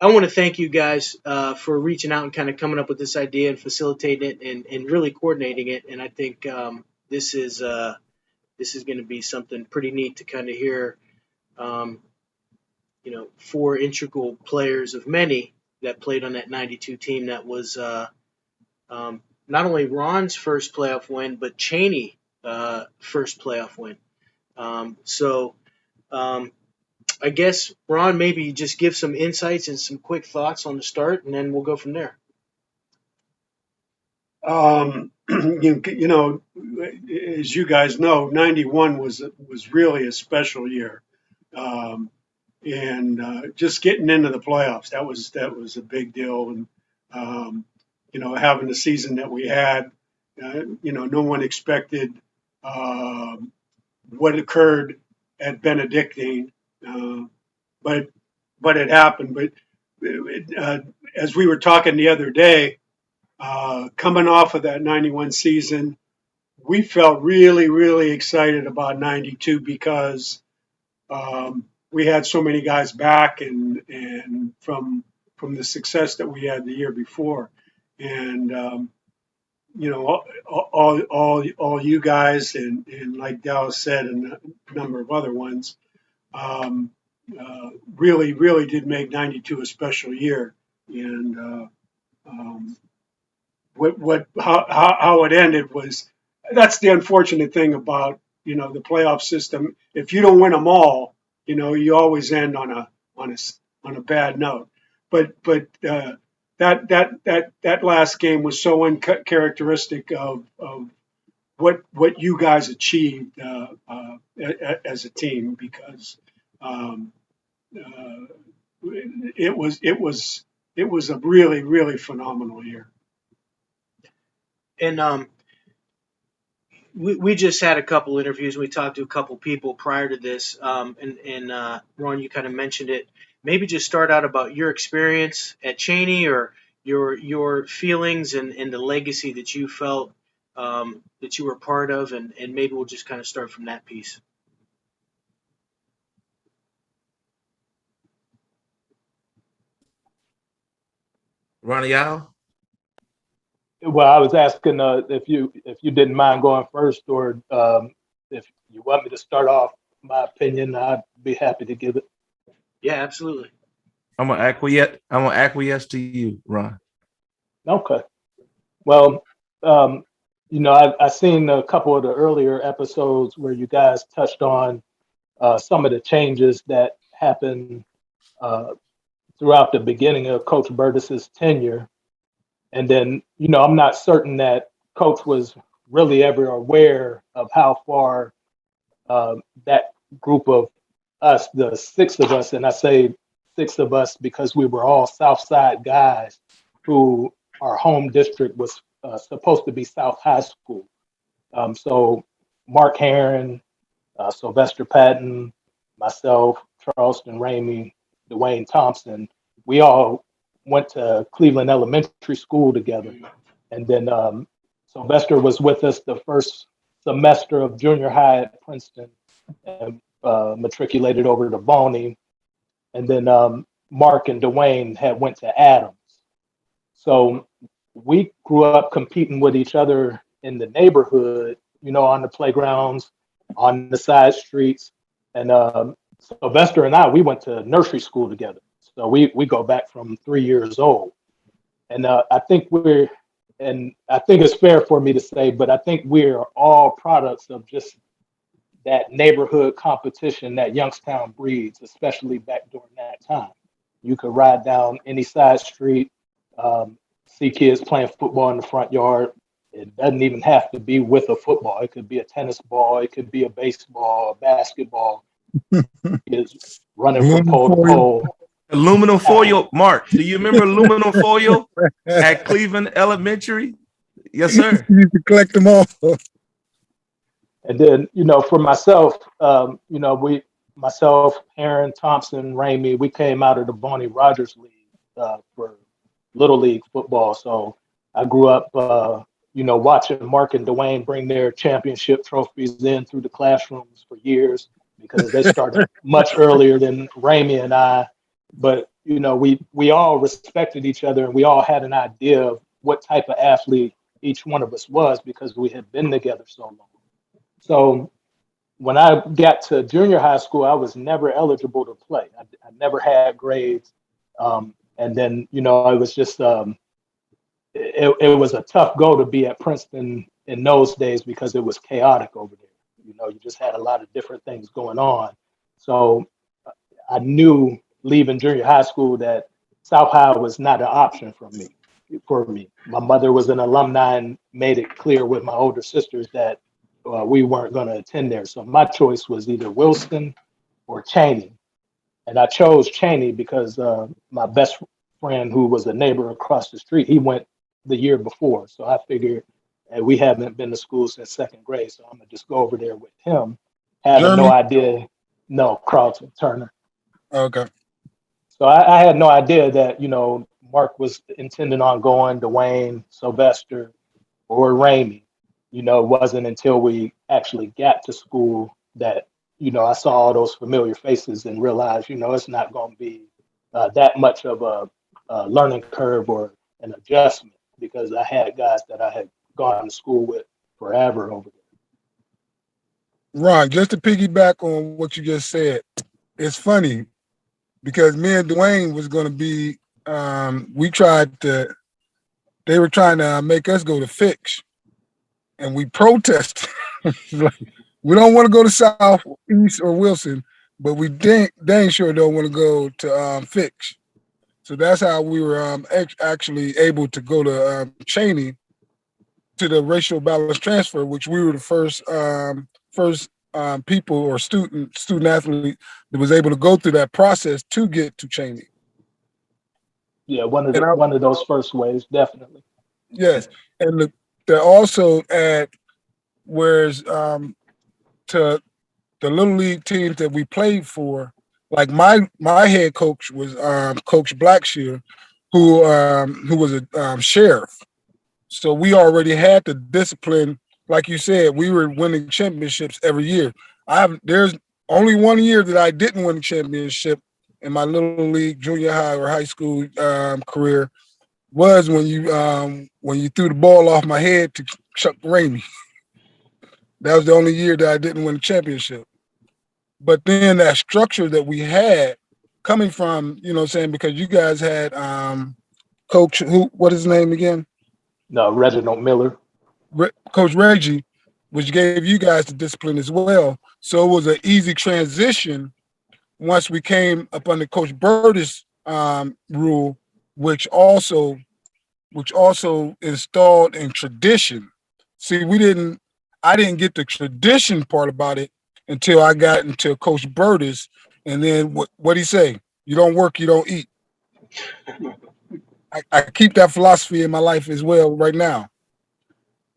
I want to thank you guys for reaching out and kind of coming up with this idea and facilitating it and really coordinating it. And I think this is this is going to be something pretty neat to kind of hear. Um, four integral players of many that played on that '92 team that was not only Ron's first playoff win, but Chaney first playoff win. So I guess, Ron, maybe just give some insights and some quick thoughts on the start, and then we'll go from there. As you guys know, '91 was really a special year, and just getting into the playoffs that was a big deal. And having the season that we had, no one expected what occurred at Benedictine, but it happened. But as we were talking the other day, coming off of that '91 season, we felt really, really excited about '92 because we had so many guys back and from the success that we had the year before. And all you guys and like Dallas said, and a number of other ones, really, really did make '92 a special year. And how it ended was, that's the unfortunate thing about the playoff system. If you don't win them all, you always end on a bad note. But that last game was so uncharacteristic of what you guys achieved as a team, because it was a really, really phenomenal year. And we just had a couple interviews. We talked to a couple people prior to this, and Ron, you kind of mentioned it. Maybe just start out about your experience at Cheney, or your feelings and the legacy that you felt that you were part of, and maybe we'll just kind of start from that piece. Ronnie Al? Well, I was asking if you didn't mind going first, or if you want me to start off my opinion, I'd be happy to give it. Yeah, absolutely. I'm gonna acquiesce to you, Ron. Okay. Well, I seen a couple of the earlier episodes where you guys touched on some of the changes that happened throughout the beginning of Coach Berdis's tenure. And then, I'm not certain that Coach was really ever aware of how far that group of us, the six of us, and I say six of us because we were all South Side guys who our home district was supposed to be South High School. So Mark Herron, Sylvester Patton, myself, Charleston Ramey, Dwayne Thompson, we all went to Cleveland Elementary School together. And then Sylvester was with us the first semester of junior high at Princeton, and matriculated over to Boney. And then Mark and Dwayne had went to Adams. So we grew up competing with each other in the neighborhood, on the playgrounds, on the side streets. And Sylvester and we went to nursery school together. So we go back from 3 years old. And I think it's fair for me to say, but I think we're all products of just that neighborhood competition that Youngstown breeds, especially back during that time. You could ride down any side street, see kids playing football in the front yard. It doesn't even have to be with a football. It could be a tennis ball. It could be a baseball, a basketball. Kids running from pole to pole. Aluminum foil, Mark. Do you remember aluminum foil at Cleveland Elementary? Yes, sir. You used to collect them all. And then, for myself, myself, Aaron, Thompson, Ramey, we came out of the Bonnie Rogers League for Little League football. So I grew up, watching Mark and Dwayne bring their championship trophies in through the classrooms for years, because they started much earlier than Ramey and I. But, we all respected each other, and we all had an idea of what type of athlete each one of us was because we had been together so long. So when I got to junior high school, I was never eligible to play. I never had grades. And then, it was just, it was a tough go to be at Princeton in those days because it was chaotic over there. You just had a lot of different things going on. So I knew leaving junior high school that South High was not an option for me. My mother was an alumni and made it clear with my older sisters that we weren't going to attend there. So my choice was either Wilson or Cheney. And I chose Cheney because my best friend, who was a neighbor across the street, he went the year before. So I figured we haven't been to school since second grade, so I'm going to just go over there with him, having no idea. No, Carlton Turner. Okay. So I had no idea that, Mark was intending on going, Dwayne, Sylvester, or Ramey. It wasn't until we actually got to school that, I saw all those familiar faces and realized, it's not going to be that much of a learning curve or an adjustment because I had guys that I had gone to school with forever over there. Ron, just to piggyback on what you just said, it's funny because me and Dwayne was going to be, they were trying to make us go to Fitch, and we protested. We don't want to go to South, East, or Wilson, but we dang sure don't want to go to Fitch. So that's how we were actually able to go to Cheney to the racial balance transfer, which we were the first people or student athlete that was able to go through that process to get to Cheney. Yeah, one of those first waves, definitely. Yes, and they're also at whereas to the little league teams that we played for, like my head coach was Coach Blackshear, who was a sheriff. So we already had the discipline. Like you said, we were winning championships every year. There's only 1 year that I didn't win a championship in my little league, junior high, or high school career was when you threw the ball off my head to Chuck Ramey. That was the only year that I didn't win a championship. But then that structure that we had coming from, because you guys had Coach, what is his name again? No, Reginald Miller. Coach Reggie, which gave you guys the discipline as well. So it was an easy transition once we came up under Coach Berdis' rule, which also installed in tradition. See, I didn't get the tradition part about it until I got into Coach Berdis, and then what he say? You don't work, you don't eat. I keep that philosophy in my life as well right now.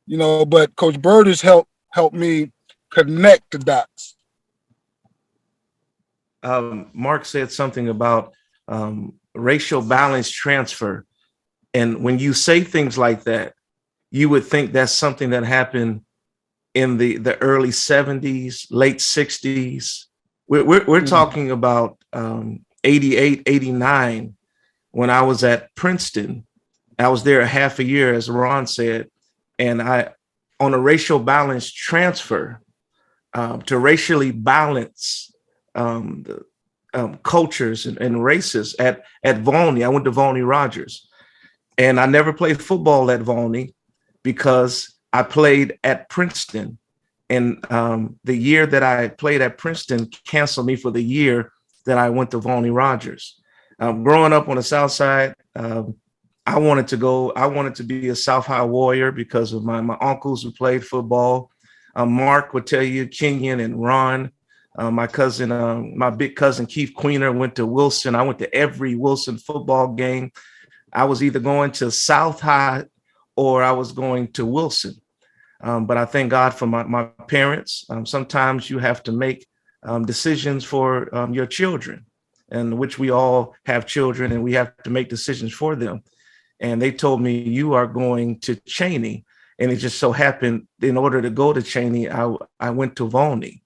But Coach Berdis helped me connect the dots. Mark said something about racial balance transfer. And when you say things like that, you would think that's something that happened in the early 70s, late 60s. We're talking about 88, 89, when I was at Princeton. I was there a half a year, as Ron said, and on a racial balance transfer to racially balance the cultures and races at Volney. I went to Volney Rogers, and I never played football at Volney because I played at Princeton. And the year that I played at Princeton canceled me for the year that I went to Volney Rogers. Growing up on the South Side, I wanted to be a South High Warrior because of my uncles who played football. Mark would tell you, Kenyon and Ron, my big cousin Keith Queener went to Wilson. I went to every Wilson football game. I was either going to South High or I was going to Wilson. But I thank God for my parents. Sometimes you have to make decisions for your children, and which we all have children, and we have to make decisions for them. And they told me, you are going to Cheney. And it just so happened, in order to go to Cheney, I went to Volney.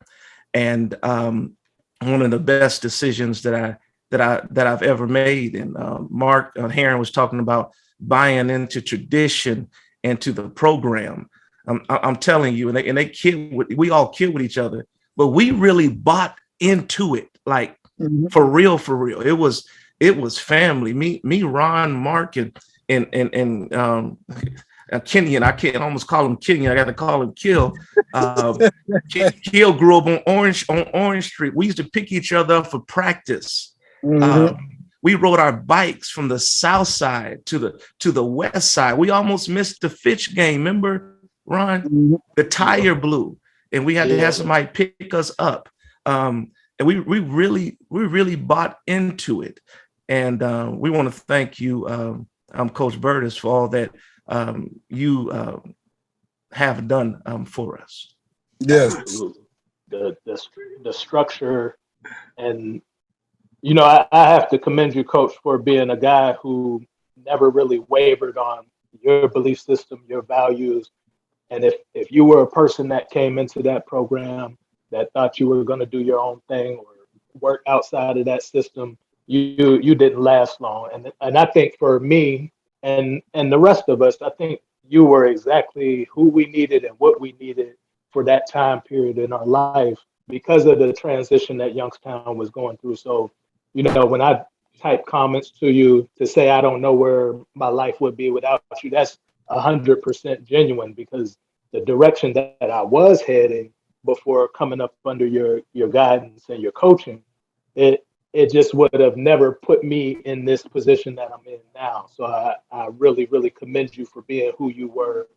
And one of the best decisions that that I've ever made. And Mark Heron was talking about buying into tradition and to the program. I'm telling you, and they kid, we all kid with each other, but we really bought into it, like for real, for real. It was family. Me, Ron, Mark, and Kenny, and I can't almost call him Kenny. I got to call him Kill. Kill grew up on Orange Street. We used to pick each other up for practice. We rode our bikes from the south side to the west side. We almost missed the Fitch game. Remember, Ron? The tire blew, and we had to have somebody pick us up. And we really bought into it. And we want to thank you, Coach Berdis, for all that you have done for us. Yes. The structure, and I have to commend you, Coach, for being a guy who never really wavered on your belief system, your values. And if you were a person that came into that program that thought you were going to do your own thing or work outside of that system, you didn't last long. And I think for me and the rest of us, I think you were exactly who we needed and what we needed for that time period in our life because of the transition that Youngstown was going through. So, when I type comments to you to say I don't know where my life would be without you, that's 100% genuine, because the direction that I was heading before coming up under your guidance and your coaching, it just would have never put me in this position that I'm in now. So I really, really commend you for being who you were.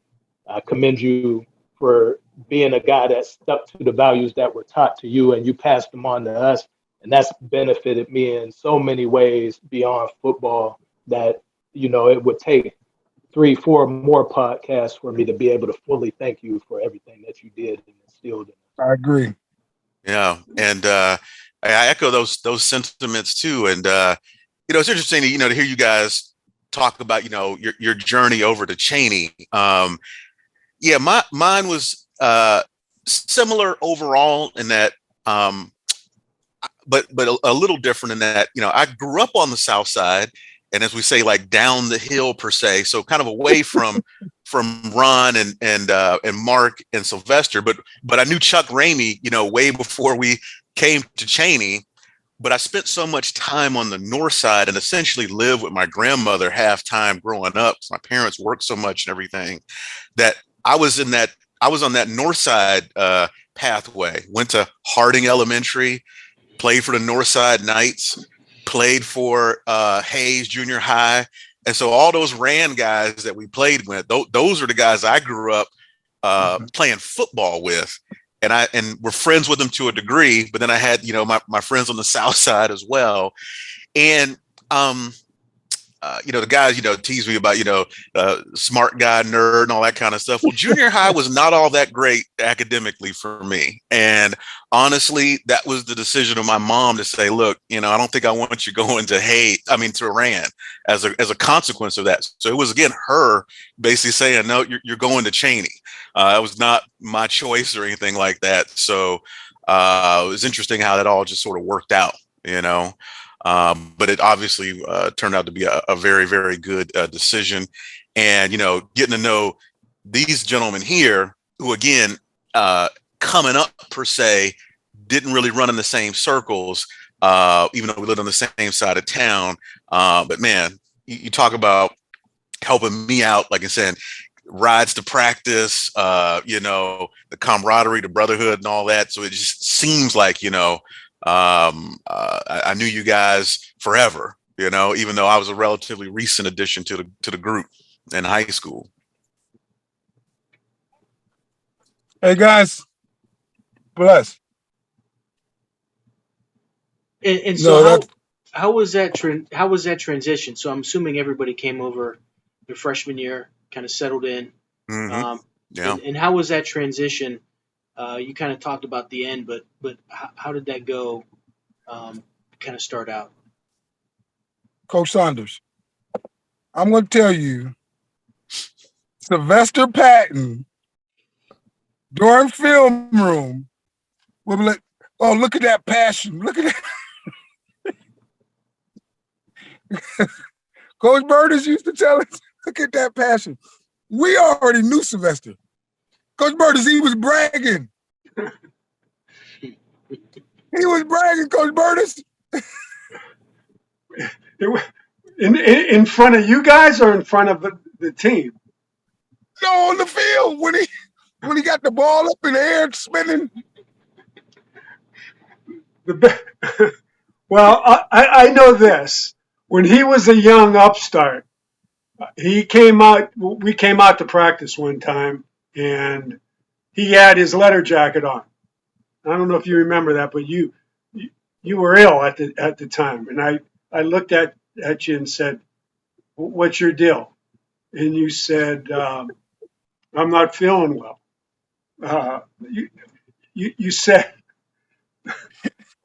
I commend you for being a guy that stuck to the values that were taught to you, and you passed them on to us. And that's benefited me in so many ways beyond football that, it would take 3-4 more podcasts for me to be able to fully thank you for everything that you did and instilled in us. I agree. Yeah. And I echo those sentiments too. And, it's interesting to, to hear you guys talk about, your journey over to Cheney. Mine was similar overall in that, but a little different in that, I grew up on the South Side, and as we say, like down the hill per se, so kind of away from Ron and Mark and Sylvester, but I knew Chuck Ramey, way before we came to Cheney. But I spent so much time on the north side and essentially lived with my grandmother half time growing up. My parents worked so much and everything that I was on that north side pathway. Went to Harding Elementary, played for the Northside Knights, played for Hayes Junior High. And so all those Rand guys that we played with, those are the guys I grew up playing football with. And we're friends with them to a degree, but then I had, my friends on the South Side as well. And, the guys, tease me about, smart guy, nerd and all that kind of stuff. Well, junior high was not all that great academically for me. And honestly, that was the decision of my mom to say, look, I don't think I want you going to Rand as a consequence of that. So it was, again, her basically saying, no, you're going to Cheney. It was not my choice or anything like that. So it was interesting how that all just sort of worked out, but it obviously turned out to be a very, very good decision. And, getting to know these gentlemen here who, again, coming up per se, didn't really run in the same circles, even though we lived on the same side of town. But man, you talk about helping me out, like I said, rides to practice, the camaraderie, the brotherhood and all that. So it just seems like, I knew you guys forever, even though I was a relatively recent addition to the group in high school. Hey guys, bless. And so how was that transition? So I'm assuming everybody came over their freshman year, kind of settled in. Mm-hmm. And how was that transition? You kind of talked about the end, but how did that go? Kind of start out. Coach Saunders, I'm going to tell you, Sylvester Patton during film room will be like, "Oh, look at that passion! Look at that." Coach Berdis used to tell us, look at that passion. We already knew Sylvester. Coach Berdis, he was bragging. He was bragging, Coach Berdis. In front of you guys or in front of the team? No, on the field when he got the ball up in the air spinning. Well, I know this. When he was a young upstart, we came out to practice one time, and he had his letter jacket on. I don't know if you remember that, but you were ill at the time, and I looked at you and said, "What's your deal?" And you said, "I'm not feeling well." You said,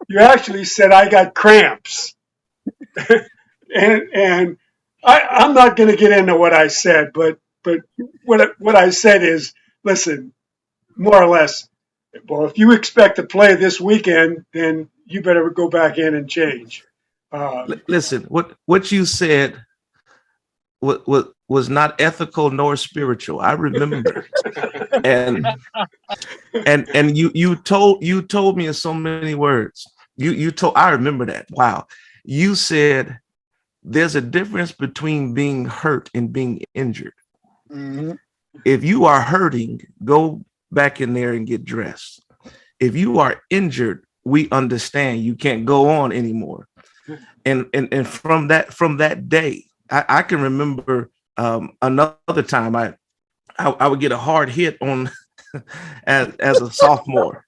you actually said, "I got cramps," and I'm not going to get into what I said, but what I said is, listen, more or less, well, if you expect to play this weekend, then you better go back in and change. Listen, what you said was not ethical nor spiritual. I remember, and you told me in so many words. I remember that. Wow, you said there's a difference between being hurt and being injured. Mm-hmm. If you are hurting, go back in there and get dressed. If you are injured, we understand you can't go on anymore. And from that day, I can remember another time I would get a hard hit on as a sophomore.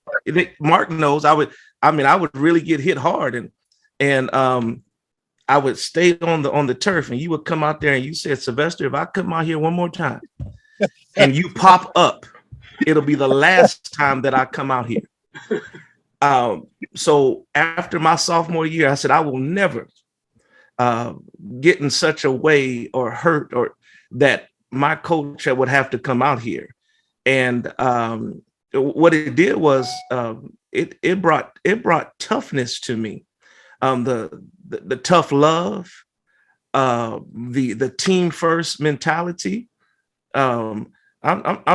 Mark knows I would really get hit hard, and I would stay on the turf, and you would come out there and you said, Sylvester, if I come out here one more time and you pop up, it'll be the last time that I come out here. So after my sophomore year, I said, I will never get in such a way or hurt or that my coach would have to come out here. And what it did was it brought toughness to me. The tough love, the team first mentality. I'm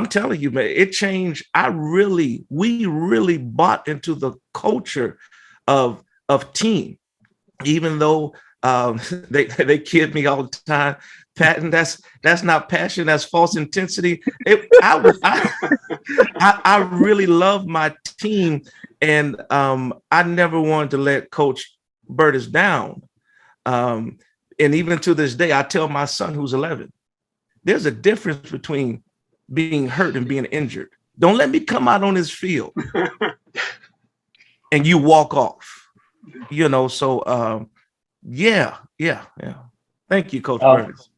telling you, man, it changed. We really bought into the culture of team, even though they kid me all the time. Patton, that's not passion, that's false intensity. I really love my team, and I never wanted to let Coach Berdis down. And even to this day, I tell my son who's 11, there's a difference between being hurt and being injured. Don't let me come out on this field and you walk off. So yeah. Thank you, Coach Berdis.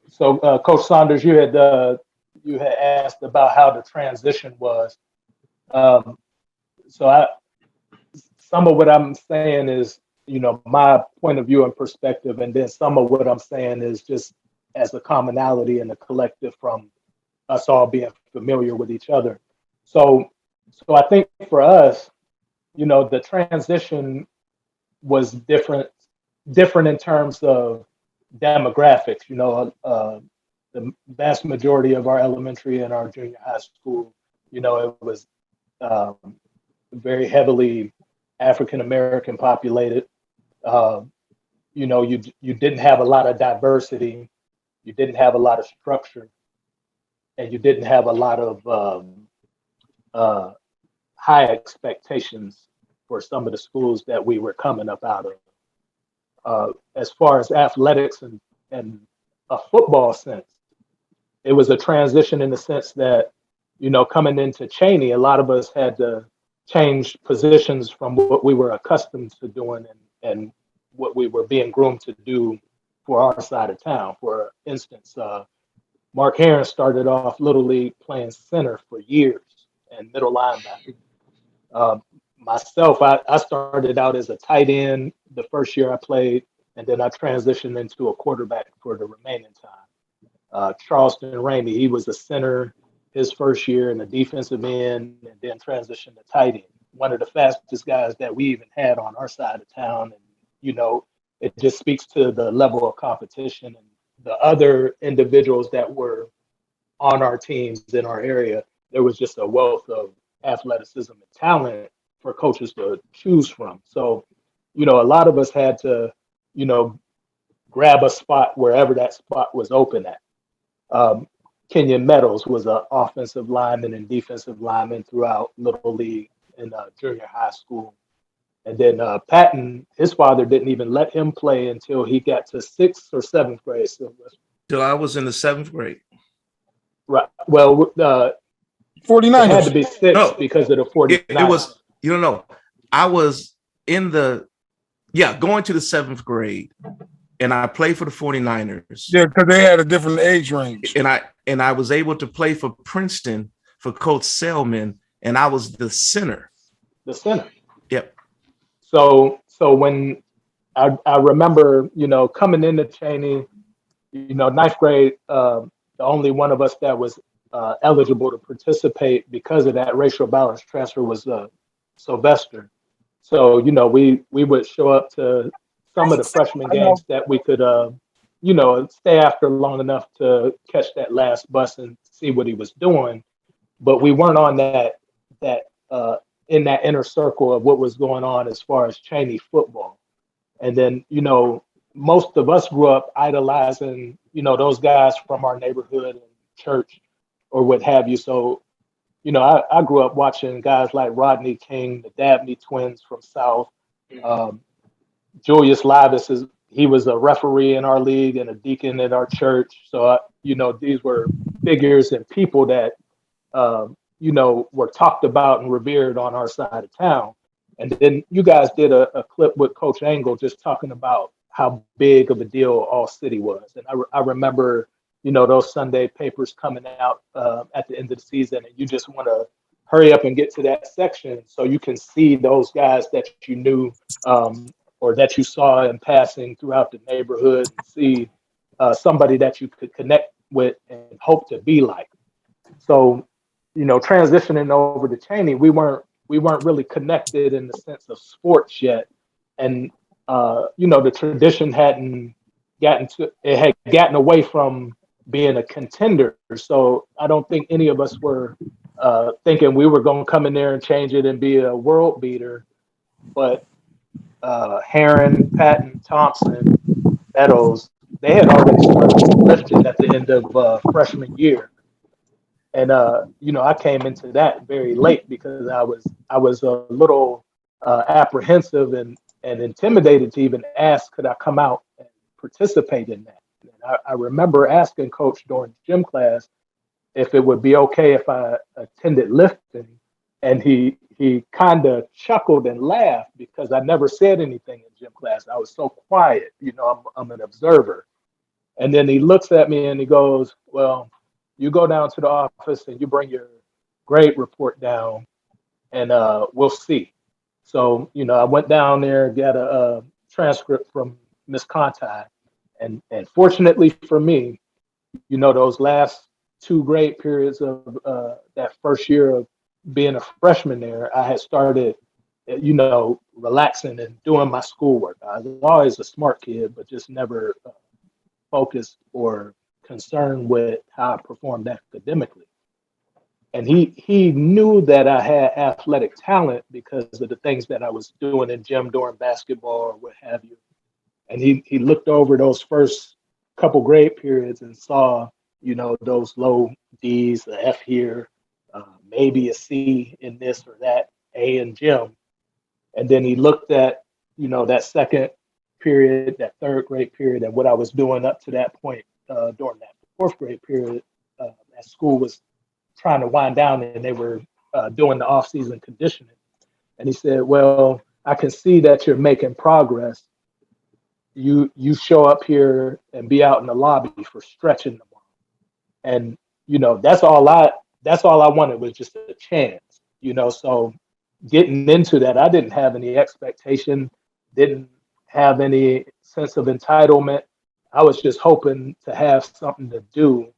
So Coach Saunders, you had asked about how the transition was. So some of what I'm saying is, my point of view and perspective, and then some of what I'm saying is just as a commonality and a collective from us all being familiar with each other. So I think for us, the transition was different in terms of demographics. The vast majority of our elementary and our junior high school, it was very heavily African American populated. You didn't have a lot of diversity, you didn't have a lot of structure, and you didn't have a lot of high expectations for some of the schools that we were coming up out of. As far as athletics and a football sense, it was a transition in the sense that, coming into Cheney, a lot of us had to change positions from what we were accustomed to doing and what we were being groomed to do for our side of town. For instance, Mark Heron started off Little League playing center for years and middle linebacker. Myself, I started out as a tight end the first year I played, and then I transitioned into a quarterback for the remaining time. Charleston Ramey, he was a center his first year and a defensive end, and then transitioned to tight end. One of the fastest guys that we even had on our side of town. And, it just speaks to the level of competition and the other individuals that were on our teams in our area. There was just a wealth of athleticism and talent for coaches to choose from. So, a lot of us had to, grab a spot wherever that spot was open at. Kenyon Meadows was an offensive lineman and defensive lineman throughout Little League and junior high school. And then Patton, his father didn't even let him play until he got to 6th or 7th grade. So, Till I was in the 7th grade. right. Well, 49ers. it had to be 6 No, because of the 49ers. It was, I was in going to the 7th grade, and I played for the 49ers. Yeah, because they had a different age range. And I was able to play for Princeton for Coach Selman, and I was the center. The center. Yep. So when I remember, coming into Cheney, 9th grade, the only one of us that was eligible to participate because of that racial balance transfer was Sylvester. So, we would show up to some of the freshman games that we could, stay after long enough to catch that last bus and see what he was doing. But we weren't on that in that inner circle of what was going on as far as Chaney football. And then, most of us grew up idolizing, those guys from our neighborhood and church or what have you. So, I grew up watching guys like Rodney King, the Dabney twins from South. Julius Lavis, he was a referee in our league and a deacon at our church. So, these were figures and people that, were talked about and revered on our side of town. And then you guys did a clip with Coach Angle just talking about how big of a deal All City was. And I remember, those Sunday papers coming out at the end of the season, and you just want to hurry up and get to that section so you can see those guys that you knew or that you saw in passing throughout the neighborhood and see somebody that you could connect with and hope to be like. So, transitioning over to Cheney, we weren't really connected in the sense of sports yet. And, the tradition had gotten away from being a contender. So I don't think any of us were thinking we were going to come in there and change it and be a world beater. But Heron, Patton, Thompson, Meadows, they had already started lifting at the end of freshman year. And I came into that very late because I was a little apprehensive and intimidated to even ask, could I come out and participate in that? And I remember asking Coach during gym class if it would be okay if I attended lifting, and he kind of chuckled and laughed because I never said anything in gym class. I was so quiet, I'm an observer. And then he looks at me and he goes, well, you go down to the office and you bring your grade report down and we'll see. So, I went down there, got a transcript from Miss Conti. And fortunately for me, those last 2 grade periods of that first year of being a freshman there, I had started, relaxing and doing my schoolwork. I was always a smart kid, but just never focused or concerned with how I performed academically. And he knew that I had athletic talent because of the things that I was doing in gym during basketball or what have you. And he looked over those first couple grade periods and saw, those low D's, the F here, maybe a C in this or that, A in gym. And then he looked at, that second period, that 3rd grade period, and what I was doing up to that point during that 4th grade period. At school was trying to wind down and they were doing the off-season conditioning. And he said, well, I can see that you're making progress. You show up here and be out in the lobby for stretching tomorrow. And, that's all I wanted was just a chance, so getting into that, I didn't have any expectation, didn't have any sense of entitlement. I was just hoping to have something to do,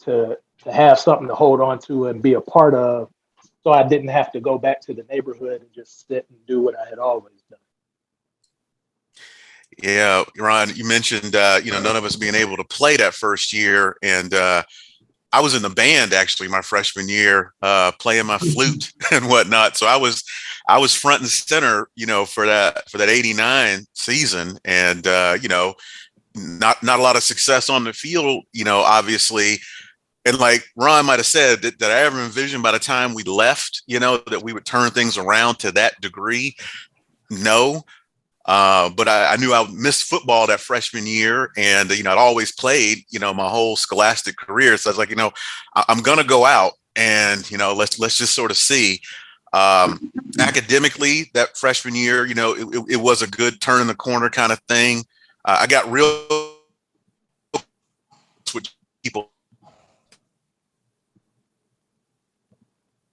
to have something to hold on to and be a part of, so I didn't have to go back to the neighborhood and just sit and do what I had always done. Yeah, Ron, you mentioned none of us being able to play that first year, and I was in the band actually my freshman year, playing my flute and whatnot. So I was front and center, for that '89 season, and not a lot of success on the field, obviously. And like Ron might have said, that I ever envisioned by the time we left, that we would turn things around to that degree. No. But I knew I missed football that freshman year, and I'd always played, my whole scholastic career. So I was like, I'm gonna go out, and let's just sort of see. Academically, that freshman year, it was a good turn in the corner kind of thing. I got real with people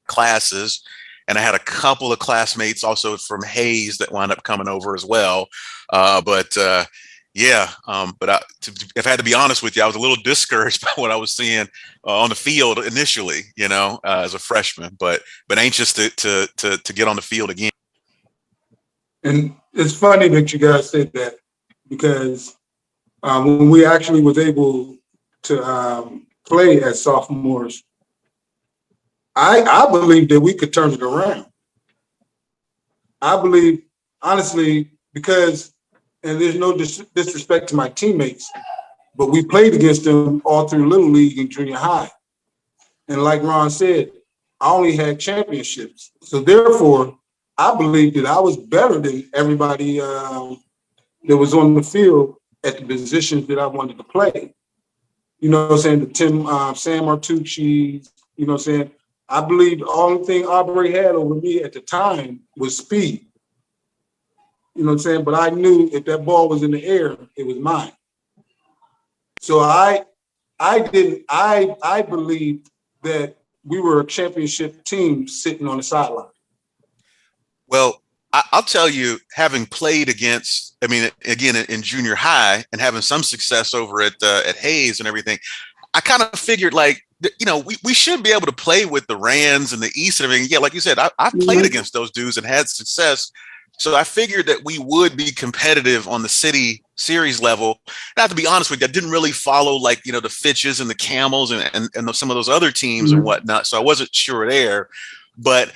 classes, and I had a couple of classmates also from Hayes that wound up coming over as well. If I had to be honest with you, I was a little discouraged by what I was seeing on the field initially, as a freshman, but anxious to get on the field again. And it's funny that you guys said that, because when we actually was able to play as sophomores, I believe that we could turn it around. I believe, honestly, because, and there's no disrespect to my teammates, but we played against them all through Little League and junior high. And like Ron said, I only had championships. So therefore, I believe that I was better than everybody that was on the field at the positions that I wanted to play. You know what I'm saying? The Sam Martucci, you know what I'm saying? I believe the only thing Aubrey had over me at the time was speed. You know what I'm saying? But I knew if that ball was in the air, it was mine. So I believed that we were a championship team sitting on the sideline. Well, I'll tell you, having played against, again, in junior high and having some success over at Hayes and everything, I kind of figured we should be able to play with the Rands and the East and everything. Yeah, like you said, I've played against those dudes and had success. So I figured that we would be competitive on the city series level. And I have to be honest with you, I didn't really follow the Fitches and the Camels and some of those other teams and whatnot. So I wasn't sure there. But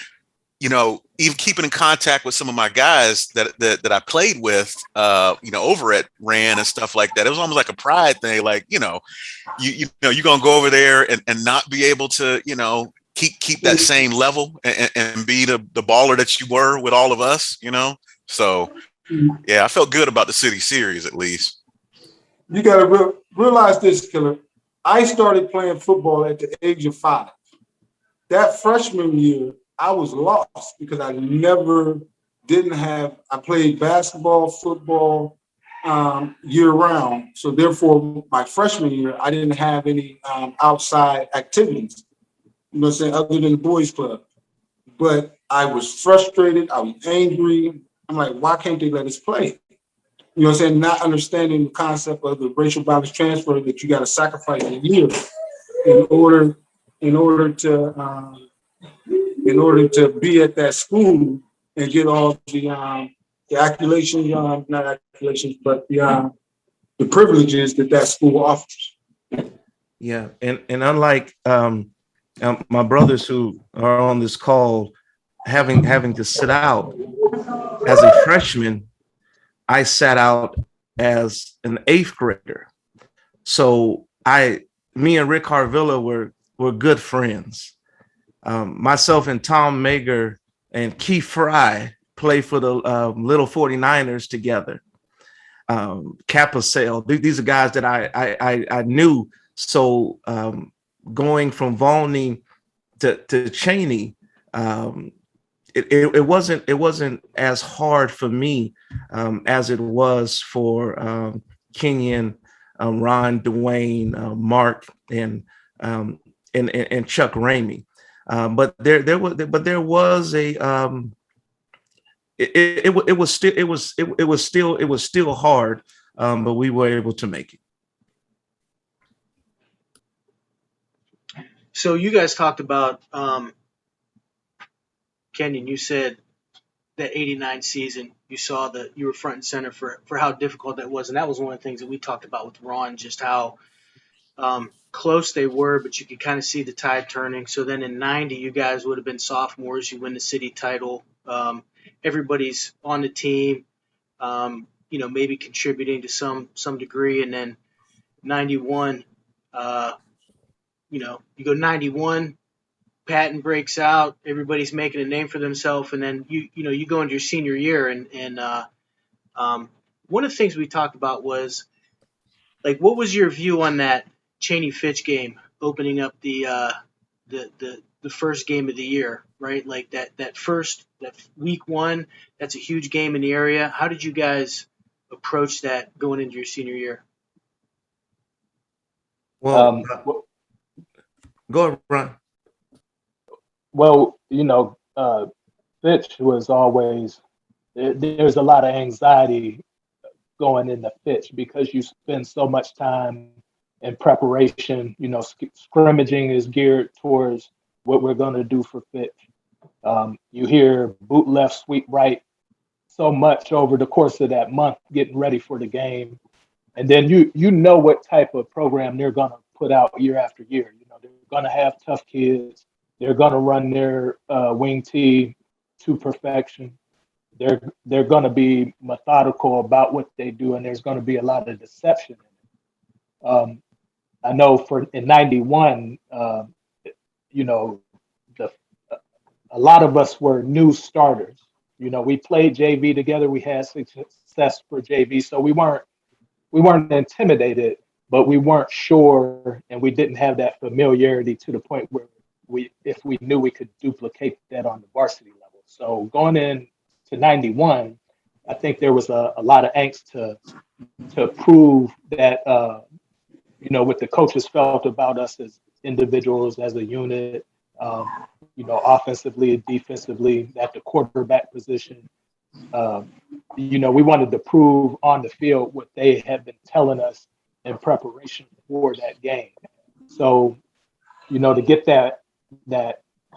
even keeping in contact with some of my guys that I played with, over at Rand and stuff like that, it was almost like a pride thing. You're gonna go over there and not be able to, keep that same level and be the baller that you were with all of us, So yeah, I felt good about the city series at least. You got to realize this, Killer. I started playing football at the age of 5. That freshman year, I was lost because I played basketball, football year round. So therefore, my freshman year, I didn't have any outside activities, you know what I'm saying, other than the boys club. But I was frustrated. I was angry. I'm like, why can't they let us play? You know what I'm saying? Not understanding the concept of the racial balance transfer, that you got to sacrifice a year in order to be at that school and get all the accolations, not accolations, but the privileges that school offers. Yeah, and unlike my brothers who are on this call, having to sit out as a freshman, I sat out as an 8th grader. So me and Rick Harvilla were good friends. Myself and Tom Mager and Keith Fry played for the Little 49ers together. Kappa Sale. These are guys that I knew. So going from Volney to Cheney, it wasn't as hard for me as it was for Kenyon, Ron, Dwayne, Mark, and Chuck Ramey. But there was a it was still hard, but we were able to make it. So you guys talked about Kenyon. You said that '89 season, you were front and center for how difficult that was, and that was one of the things that we talked about with Ron, just how close they were, but you could kind of see the tide turning. So then in '90, you guys would have been sophomores. You win the city title. Everybody's on the team, maybe contributing to some degree, and then '91, you go '91. Patton breaks out. Everybody's making a name for themselves, and then you go into your senior year, and one of the things we talked about was like, what was your view on that Chaney Fitch game opening up the first game of the year, right? Like that week one, that's a huge game in the area. How did you guys approach that going into your senior year? Well, go ahead, Ron. Well, Fitch was always, there's a lot of anxiety going into Fitch because you spend so much time in preparation. Scrimmaging is geared towards what we're going to do for Fitch. You hear boot left, sweep right so much over the course of that month, getting ready for the game. And then you know what type of program they're going to put out year after year. They're going to have tough kids. They're going to run their wing tee to perfection. They're going to be methodical about what they do, and there's going to be a lot of deception in it. I know in '91, a lot of us were new starters. We played JV together. We had success for JV, so we weren't intimidated, but we weren't sure, and we didn't have that familiarity to the point where if we knew we could duplicate that on the varsity level. So going in to '91, I think there was a lot of angst to prove that, what the coaches felt about us as individuals, as a unit, offensively, defensively, at the quarterback position. We wanted to prove on the field what they had been telling us in preparation for that game. So, to get that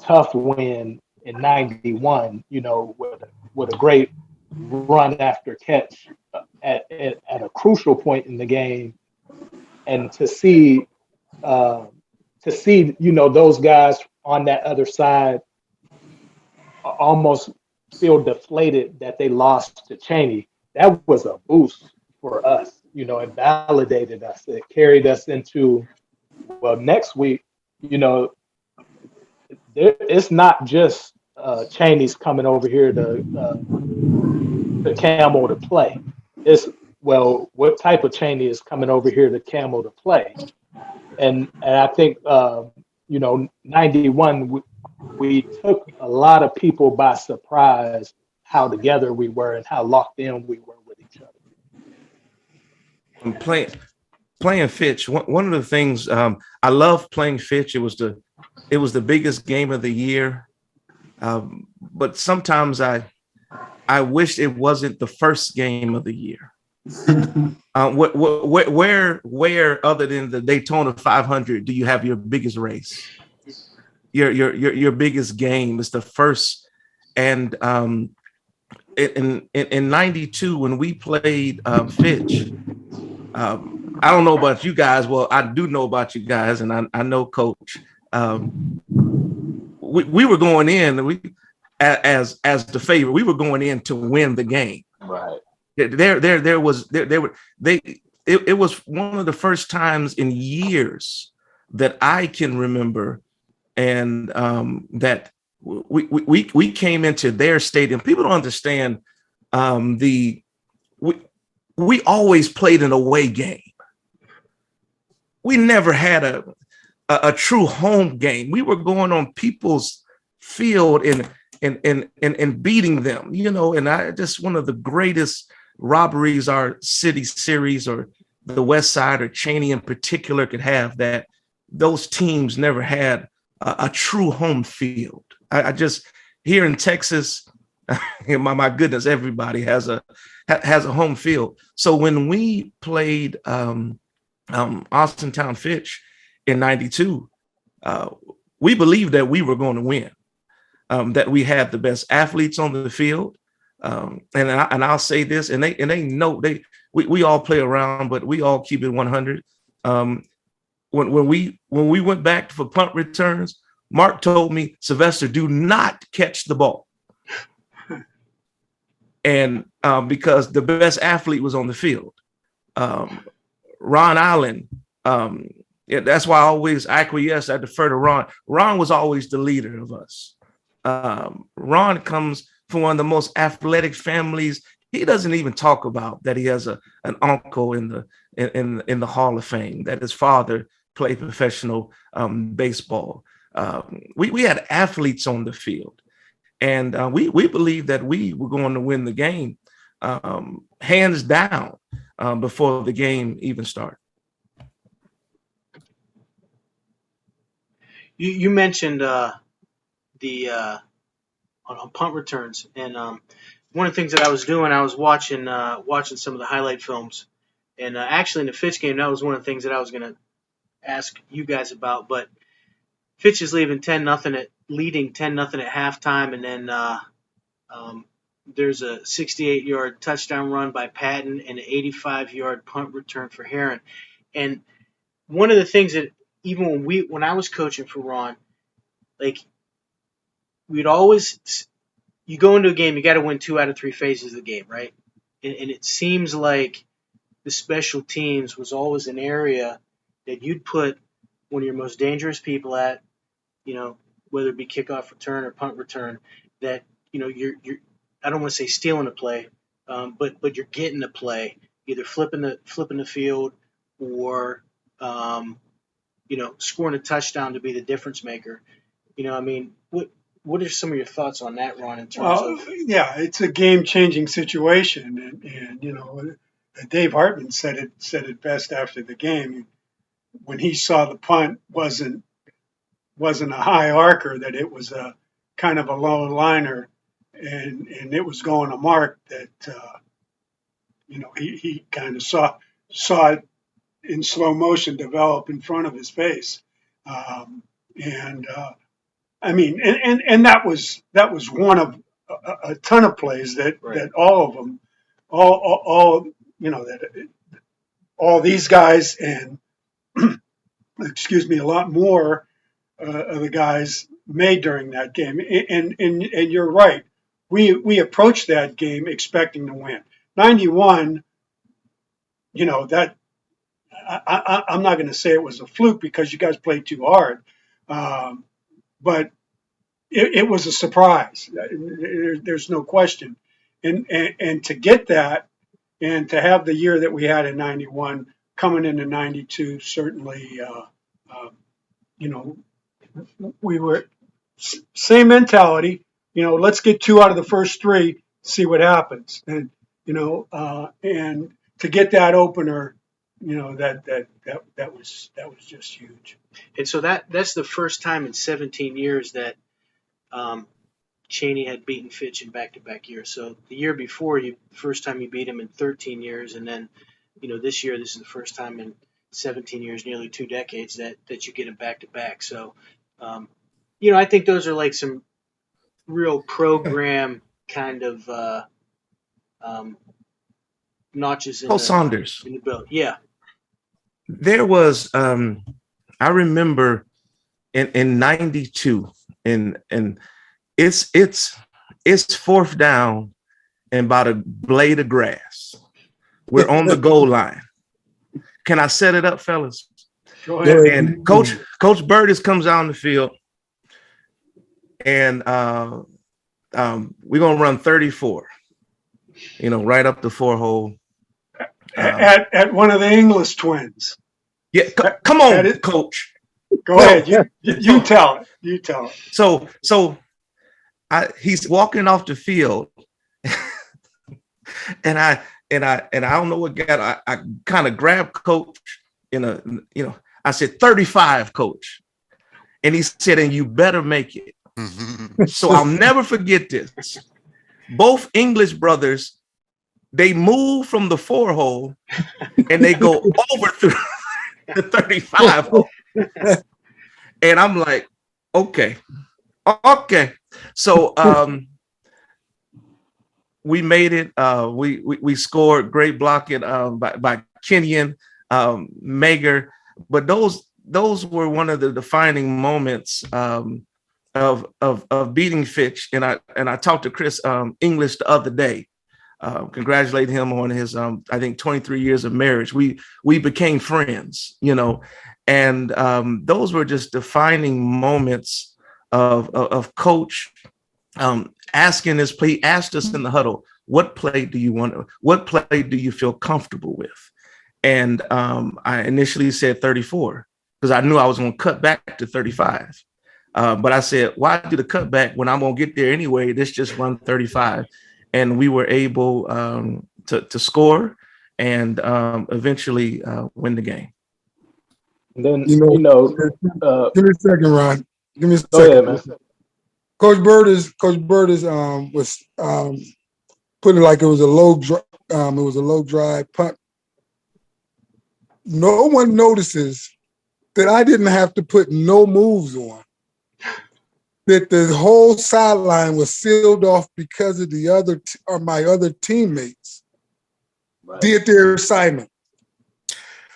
tough win in '91, with a great run after catch at a crucial point in the game, and to see those guys on that other side almost feel deflated that they lost to Cheney, that was a boost for us. It validated us. It carried us into, next week, it's not just Cheney's coming over here to Camel to play. It's, what type of Cheney is coming over here to Camel to play? And I think, 91, we took a lot of people by surprise how together we were and how locked in we were with each other. And playing Fitch, one of the things I love playing Fitch. It was the biggest game of the year, but sometimes I wish it wasn't the first game of the year. Where other than the Daytona 500 do you have your biggest race? Your biggest game is the first. And in '92 when we played Fitch, I don't know about you guys. Well, I do know about you guys, and I know Coach. We were going in as the favorite. We were going in to win the game. Right. It was one of the first times in years that I can remember, and that we came into their stadium. People don't understand we always played an away game. We never had a true home game. We were going on people's field and beating them, and I just, one of the greatest robberies our city series or the West Side or Cheney in particular could have, that those teams never had a true home field. I just, here in Texas, my goodness, everybody has a home field. So when we played Austintown Fitch in '92, we believed that we were going to win, that we had the best athletes on the field. And I'll say this, and they know we all play around, but we all keep it 100. When we went back for punt returns, Mark told me, Sylvester, do not catch the ball. And because the best athlete was on the field, Ron Allen. That's why I always acquiesce. I defer to Ron. Ron was always the leader of us. Ron comes from one of the most athletic families. He doesn't even talk about that he has an uncle in the Hall of Fame, that his father played professional baseball. We had athletes on the field, and we believed that we were going to win the game hands down before the game even started. You mentioned on punt returns, and one of the things that I was doing, I was watching some of the highlight films, and actually in the Fitch game, that was one of the things that I was going to ask you guys about. But Fitch is leading 10-0 at halftime, and then there's a 68-yard touchdown run by Patton and an 85-yard punt return for Heron. And one of the things that even when I was coaching for Ron, like we'd always, you go into a game, you got to win 2 out of 3 phases of the game, right? And it seems like the special teams was always an area that you'd put one of your most dangerous people at, whether it be kickoff return or punt return, that you're I don't want to say stealing a play, but you're getting a play, either flipping the field or scoring a touchdown to be the difference maker. What are some of your thoughts on that, Ron? In terms of it's a game-changing situation, and Dave Hartman said it best after the game when he saw the punt wasn't a high arcer, that it was a kind of a low liner, and it was going to Mark that he kind of saw it in slow motion develop in front of his face, and that was one of a ton of plays that right. that all of them, all these guys and excuse me, a lot more of the guys made during that game. And you're right. We approached that game expecting to win. 91, that I'm not going to say it was a fluke because you guys played too hard. But it was a surprise. There's no question. And to get that and to have the year that we had in 91 coming into 92, certainly, we were same mentality, let's get 2 out of the first 3, see what happens. And, and to get that opener, that was just huge. And so that's the first time in 17 years that Cheney had beaten Fitch in back-to-back years. So the year before, the first time you beat him in 13 years, and then this year, this is the first time in 17 years, nearly 2 decades, that you get him back-to-back. So I think those are like some real program kind of notches in Saunders. In the belt. Yeah. There was I remember in 92 and it's 4th down and about a blade of grass. We're on the goal line. Can I set it up, fellas? Go ahead. And Coach Berdis comes out on the field, and we're gonna run 34. Right up the 4-hole. At one of the English twins. Yeah, come on, Coach. Go ahead. You tell it. You tell it. So he's walking off the field, and I don't know what got. I kind of grabbed Coach I said 35, Coach, and he said, and you better make it. So I'll never forget this. Both English brothers, they move from the 4-hole and they go over through the 35 hole. And I'm like, okay. So we made it. We scored great blocking by Kenyon, Mager, but those were one of the defining moments of beating Fitch. And I talked to Chris English the other day. Congratulate him on his I think 23 years of marriage. We became friends, and those were just defining moments of coach asking this play. He asked us in the huddle, what play do you feel comfortable with? And I initially said 34 because I knew I was going to cut back to 35. But I said, why do the cutback when I'm going to get there anyway? Let's just run 35. And we were able to score and eventually win the game. And then, give me a second, Ron. Give me a second. Go ahead, man. Coach Berdis was putting it like it was a low drive punt. No one notices that I didn't have to put no moves on. That the whole sideline was sealed off because of my other teammates did their assignment.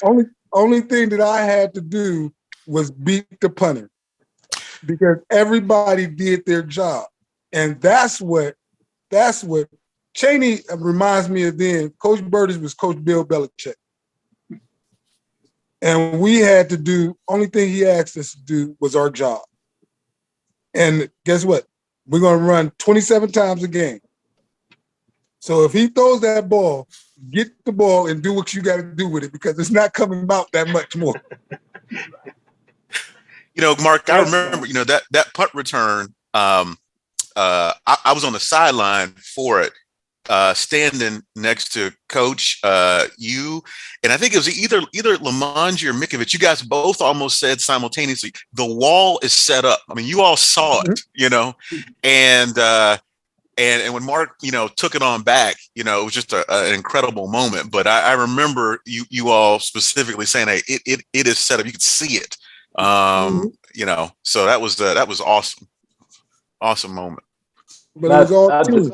Only thing that I had to do was beat the punter because everybody did their job, and that's what Chaney reminds me of. Then Coach Berdis was Coach Bill Belichick, and we had to do. Only thing he asked us to do was our job. And guess what? We're going to run 27 times a game. So if he throws that ball, get the ball and do what you got to do with it because it's not coming out that much more. Mark, I remember, that punt return. I was on the sideline for it, standing next to Coach, you, and I think it was either Lamonji or Mikovic. You guys both almost said simultaneously, the wall is set up. I mean, you all saw it, and when Mark, took it on back, it was just an incredible moment. But I remember you all specifically saying, hey, it is set up. You could see it. So that was awesome. Awesome moment. But it was all team.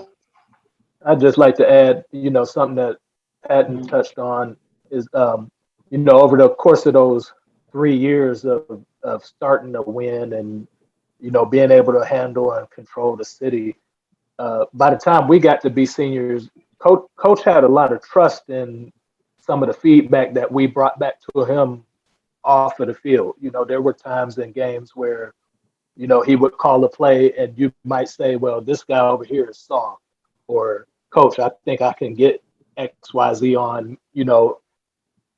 I'd just like to add, something that Patton touched on is, over the course of those 3 years of starting to win and, being able to handle and control the city, by the time we got to be seniors, Coach had a lot of trust in some of the feedback that we brought back to him off of the field. There were times in games where, he would call a play and you might say, well, this guy over here is soft, or Coach, I think I can get XYZ on,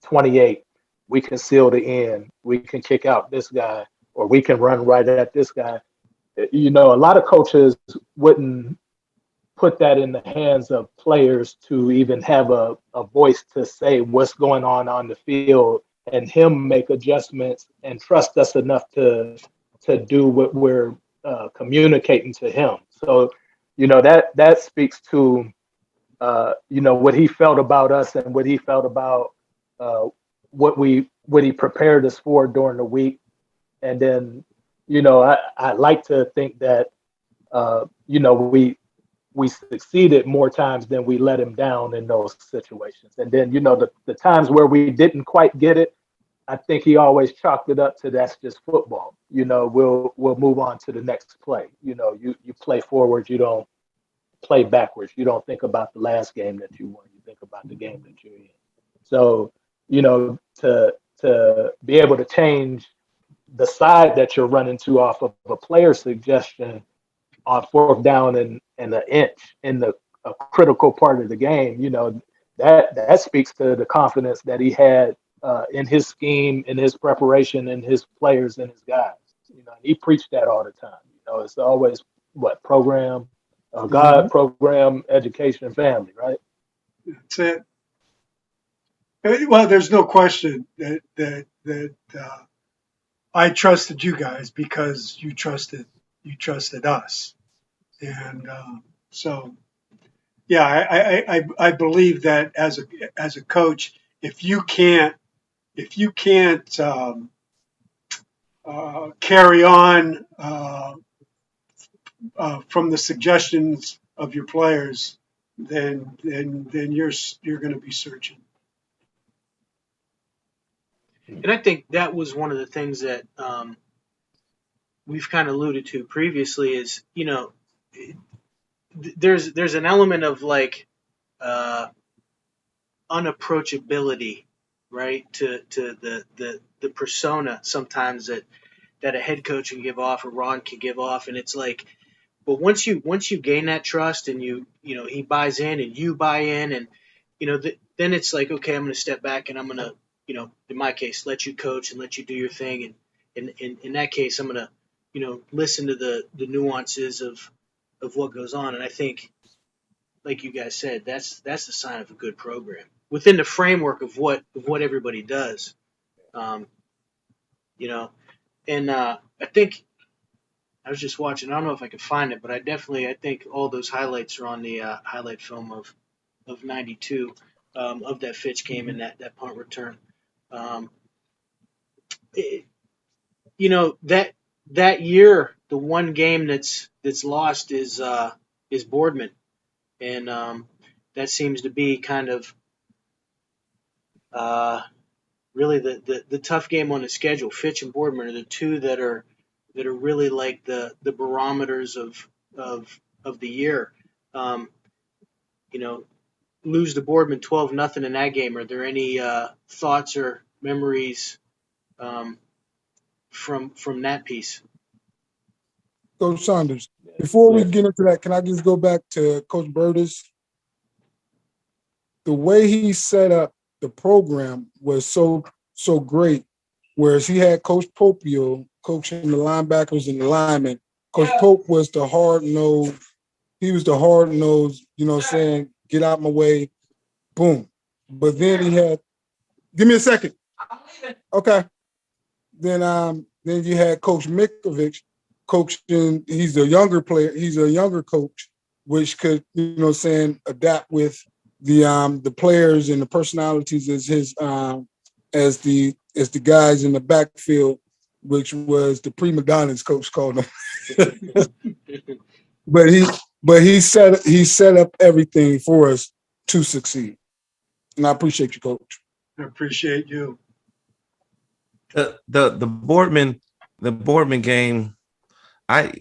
28. We can seal the end. We can kick out this guy, or we can run right at this guy. A lot of coaches wouldn't put that in the hands of players to even have a voice to say what's going on the field and him make adjustments and trust us enough to do what we're communicating to him. So, that speaks to, what he felt about us and what he felt about what he prepared us for during the week. And then, I like to think that, we succeeded more times than we let him down in those situations. And then, the times where we didn't quite get it, I think he always chalked it up to that's just football. We'll move on to the next play. You play forward, you don't play backwards. You don't think about the last game that you won. You think about the game that you're in. So, to be able to change the side that you're running to off of a player suggestion on fourth down and an inch in a critical part of the game, that speaks to the confidence that he had in his scheme, in his preparation, in his players and his guys. He preached that all the time. It's always program, God, program, education, family, right? That's it. Well, there's no question that I trusted you guys because you trusted us, and so yeah, I believe that as a coach, if you can't carry on from the suggestions of your players, then you're going to be searching. And I think that was one of the things that we've kind of alluded to previously is, there's an element of like unapproachability, right, to the persona sometimes that a head coach can give off or Ron can give off, and it's like, but once you gain that trust and he buys in and you buy in, and then it's like, okay, I'm going to step back and I'm going to, in my case, let you coach and let you do your thing, and in that case, I'm going to listen to the nuances of what goes on, and I think, like you guys said, that's the sign of a good program within the framework of what everybody does, and I think I was just watching. I don't know if I can find it, but I think all those highlights are on the highlight film of '92 of that Fitch game and that punt return. That year, the one game that's lost is Boardman, and that seems to be kind of really the tough game on the schedule. Fitch and Boardman are the two that are really like the barometers of the year. Lose to Boardman 12-0 in that game. Are there any thoughts or memories from that piece? Coach Saunders, before we get into that, can I just go back to Coach Berdis? The way he set up the program was so great, whereas he had Coach Popio coaching the linebackers and the linemen. Coach Pope was the hard-nosed, saying, get out my way, boom. But then he had, give me a second. Okay. Then you had Coach Mikovic coaching, he's a younger player, he's a younger coach, which could, adapt with the players and the personalities as his as the guys in the backfield, which was the prima donnas, coach called them. but he set up everything for us to succeed. And I appreciate you, Coach. I appreciate you. The Boardman game, I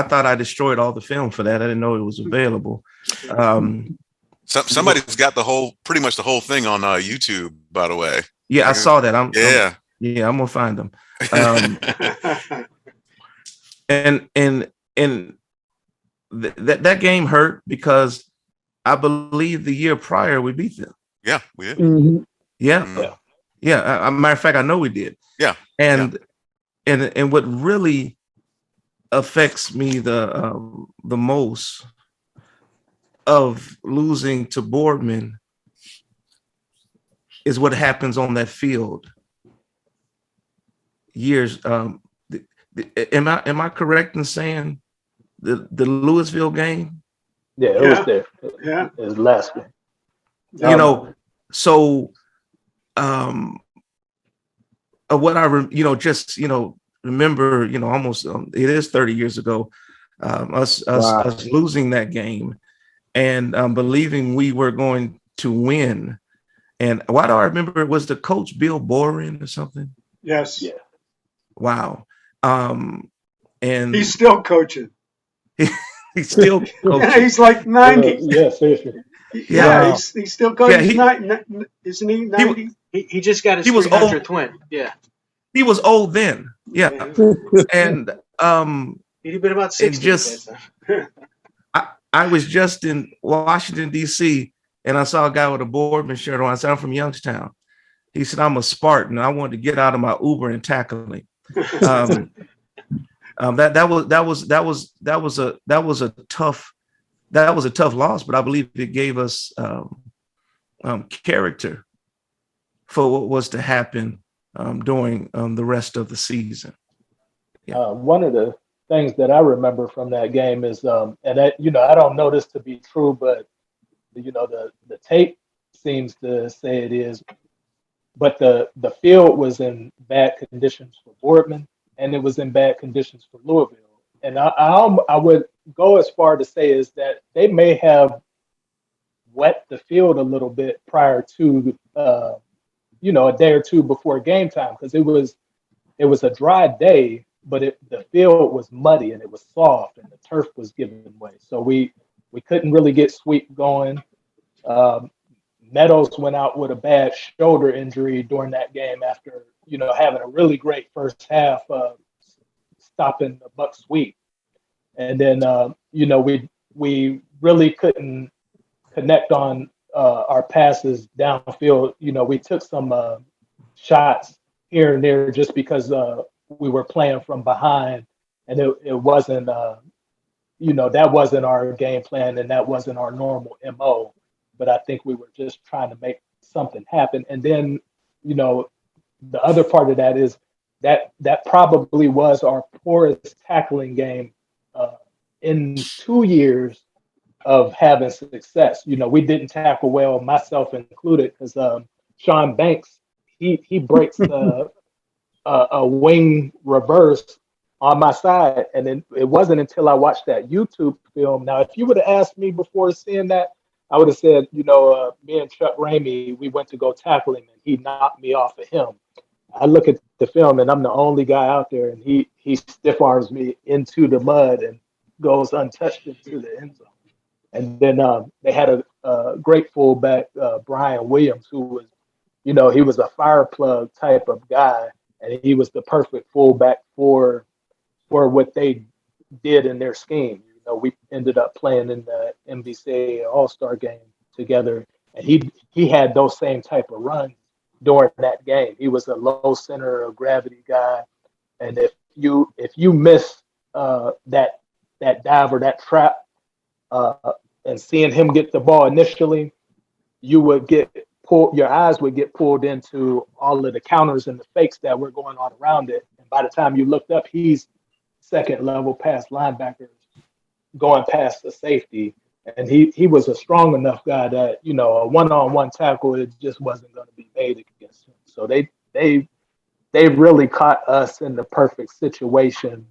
thought I destroyed all the film for that. I didn't know it was available. Somebody's got pretty much the whole thing on YouTube, by the way. Yeah, I saw that. I'm gonna find them. And that game hurt because I believe the year prior we beat them. Yeah, we did. Mm-hmm. Yeah. Matter of fact, I know we did. Yeah. And what really affects me the most of losing to Boardman is what happens on that field. Years. Am I correct in saying the Louisville game? Yeah, it was there. Yeah, it was last game. So what I remember, almost it is 30 years ago, us losing that game and believing we were going to win. And why do I remember it was the coach Bill Boren or something? yes. Yeah. Wow. And He's still coaching. he's still coaching. Yeah, he's like 90. Yeah, seriously. Yeah, Wow. he's still coaching. Yeah, Isn't he 90? He just got his He was 300th win. Yeah. He was old then. Yeah. And He'd been about 60. just I was just in Washington, D.C., and I saw a guy with a Boardman shirt on. I said, I'm from Youngstown. He said, I'm a Spartan. I wanted to get out of my Uber and tackle him. That was a tough loss, but I believe it gave us character for what was to happen during the rest of the season. Yeah. One of the things that I remember from that game is, and that, I don't know this to be true, but the tape seems to say it is, but the field was in bad conditions for Boardman, and it was in bad conditions for Louisville. And I would go as far to say is that they may have wet the field a little bit prior to, a day or two before game time, because it was a dry day, but the field was muddy and it was soft and the turf was giving way. So we couldn't really get sweep going. Um, Meadows went out with a bad shoulder injury during that game after having a really great first half, stopping the Buck sweep, and then we really couldn't connect on our passes downfield. We took some shots here and there just because we were playing from behind, and it wasn't that wasn't our game plan and that wasn't our normal MO. But I think we were just trying to make something happen. And then the other part of that is that probably was our poorest tackling game in 2 years of having success. We didn't tackle well, myself included, because Sean Banks he breaks a wing reverse on my side, and then it wasn't until I watched that YouTube film. Now, if you would have asked me before seeing that, I would have said, me and Chuck Ramey, we went to go tackle him, and he knocked me off of him. I look at the film, and I'm the only guy out there, and he stiff arms me into the mud and goes untouched into the end zone. And then they had a great fullback, Brian Williams, who was, he was a fire plug type of guy, and he was the perfect fullback for what they did in their scheme. We ended up playing in the NBC All-Star game together, and he had those same type of runs during that game. He was a low center of gravity guy, and if you miss that dive or that trap, and seeing him get the ball initially, you would get pulled. Your eyes would get pulled into all of the counters and the fakes that were going on around it. And by the time you looked up, he's second level past linebackers going past the safety. And he was a strong enough guy that, a one-on-one tackle, it just wasn't going to be made against him. So they really caught us in the perfect situation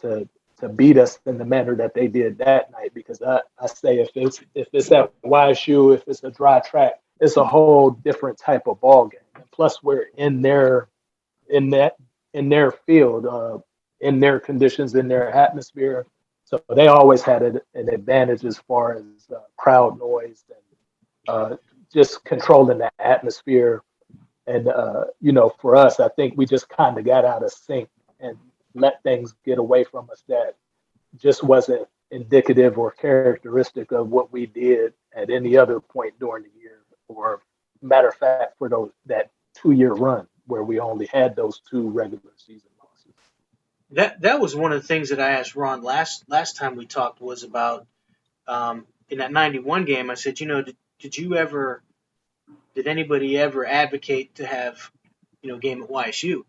to beat us in the manner that they did that night. Because I say if it's at YSU, if it's a dry track, it's a whole different type of ball game. And plus, we're in their field, in their conditions, in their atmosphere. So they always had an advantage as far as crowd noise and just controlling the atmosphere. And for us, I think we just kind of got out of sync and let things get away from us that just wasn't indicative or characteristic of what we did at any other point during the year, or matter of fact, for that 2-year run where we only had those 2 regular season losses. That was one of the things that I asked Ron last time we talked, was about in that 91 game. I said, did anybody ever advocate to have a game at YSU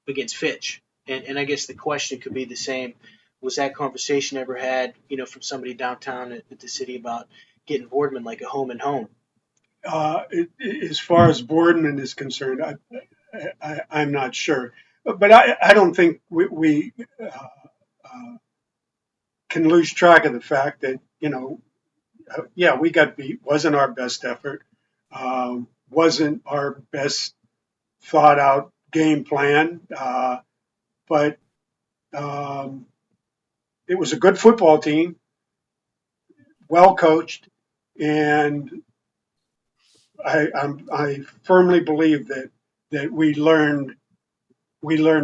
against Fitch? And I guess the question could be the same. Was that conversation ever had, from somebody downtown at the city about getting Boardman like a home and home? As far as Boardman is concerned, I'm not sure. But I don't think we can lose track of the fact that, we got beat. Wasn't our best effort. Wasn't our best thought out game plan. But it was a good football team, well coached, and I firmly believe that we learned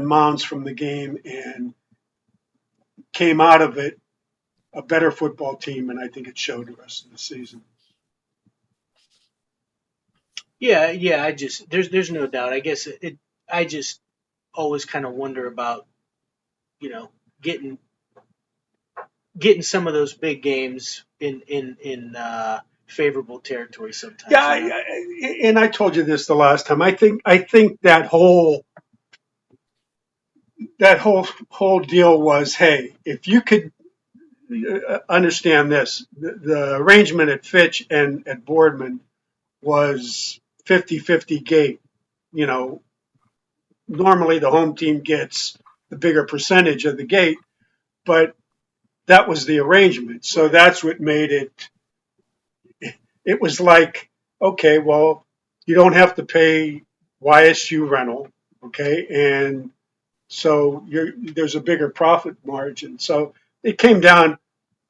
mounds from the game and came out of it a better football team, and I think it showed the rest of the season. Yeah. There's no doubt. I guess I just always kind of wonder about, getting some of those big games in favorable territory sometimes. Yeah, and I told you this the last time. I think that whole deal was, hey, if you could understand this, the arrangement at Fitch and at Boardman was 50-50 gate. Normally the home team gets the bigger percentage of the gate, but that was the arrangement. So that's what made it it was like, okay, well, you don't have to pay YSU rental, okay, and so there's a bigger profit margin. So it came down.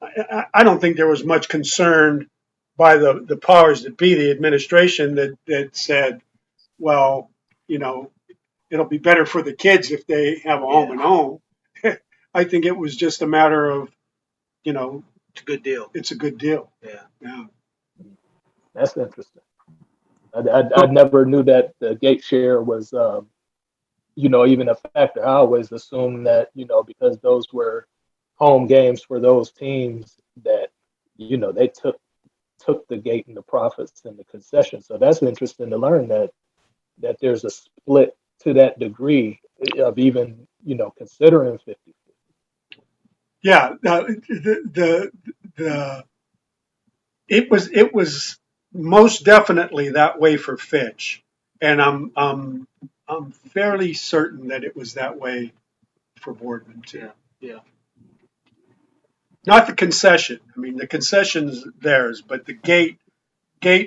I don't think there was much concern by the powers that be, the administration, that said, well, you know, it'll be better for the kids if they have a home and home. I think it was just a matter of, you know, It's a good deal. it's a good deal. Yeah. That's interesting. I never knew that the gate share was, even a factor. I always assumed that, because those were home games for those teams that, they took the gate and the profits and the concession. So that's interesting to learn that there's a split to that degree of even, considering 50. Yeah, it was most definitely that way for Fitch, and I'm fairly certain that it was that way for Boardman too. Yeah. Not the concession. I mean, the concession's theirs, but the gate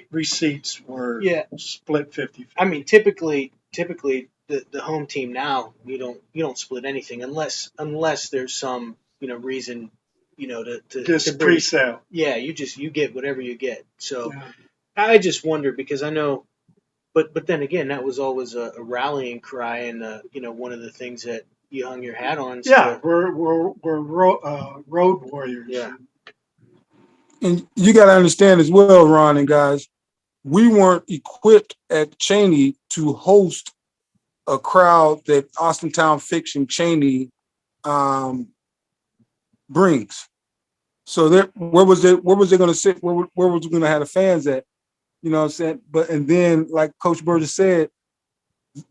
receipts were split 50. I mean, typically the home team now, you don't split anything unless there's some reason to Just pre-sale. Yeah, you get whatever you get. So I just wonder, because I know, but then again, that was always a rallying cry, and one of the things that you hung your hat on. Yeah, we're road warriors. Yeah. And you got to understand as well, Ron and guys, we weren't equipped at Cheney to host a crowd that Austintown Fitch and Cheney brings. So where was they going to sit? Where was we going to have the fans at? You know what I'm saying? And then, like Coach Berdis said,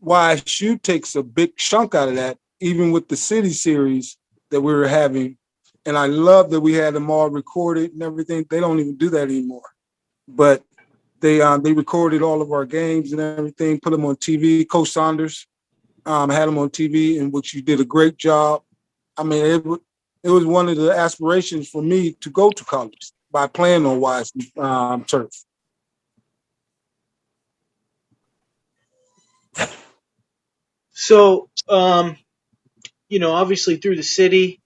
YSU takes a big chunk out of that, even with the city series that we were having. And I love that we had them all recorded and everything. They don't even do that anymore. But they recorded all of our games and everything, put them on TV. Coach Saunders had them on TV, in which you did a great job. I mean, it was one of the aspirations for me to go to college by playing on YSU turf. So, obviously through the city,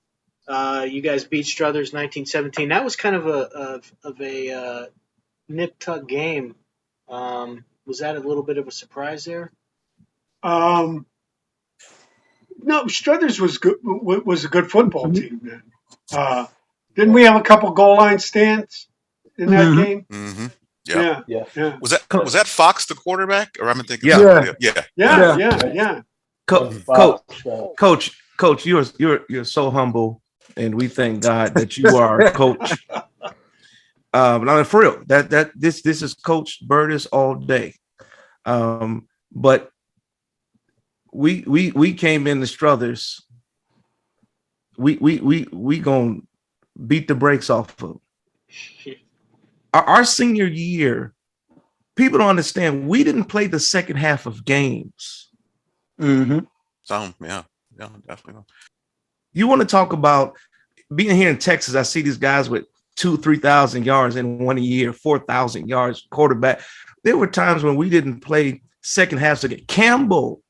you guys beat Struthers 1917. That was kind of a nip-tuck game. Was that a little bit of a surprise there? No, Struthers was good. Was a good football team then. Didn't we have a couple goal line stands in that game? Mm-hmm. Yeah. Was that Fox the quarterback, or I'm thinking? Yeah. Coach, you're so humble, and we thank God that you are a coach. I mean, for real, this is Coach Berdis all day. But we came in the Struthers. We gonna beat the brakes off of our senior year. People don't understand. We didn't play the second half of games. Mm-hmm. Yeah, definitely. You want to talk about being here in Texas? I see these guys with 2,000-3,000 yards in 1 year, 4,000 yards quarterback. There were times when we didn't play second halves again. Campbell,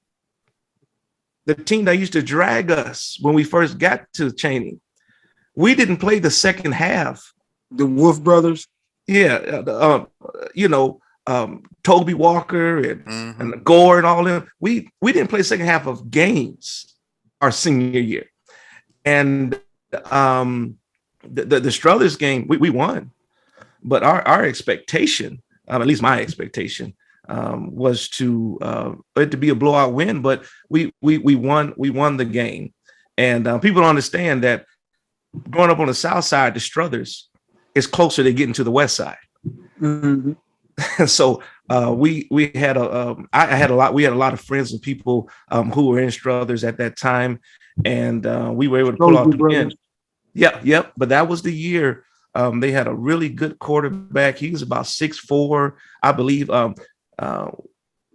the team that used to drag us when we first got to Cheney, we didn't play the second half. The Wolf brothers. Yeah, Toby Walker and Gore and all them. We didn't play second half of games our senior year, and the Struthers game we won, but our expectation, at least my expectation, was to it to be a blowout win. But we won the game, and people don't understand that growing up on the south side, the Struthers is closer to getting to the west side. Mm-hmm. So we had we had a lot of friends and people who were in Struthers at that time, and we were able to pull off the win. Yep. But that was the year they had a really good quarterback. He was about 6'4", I believe.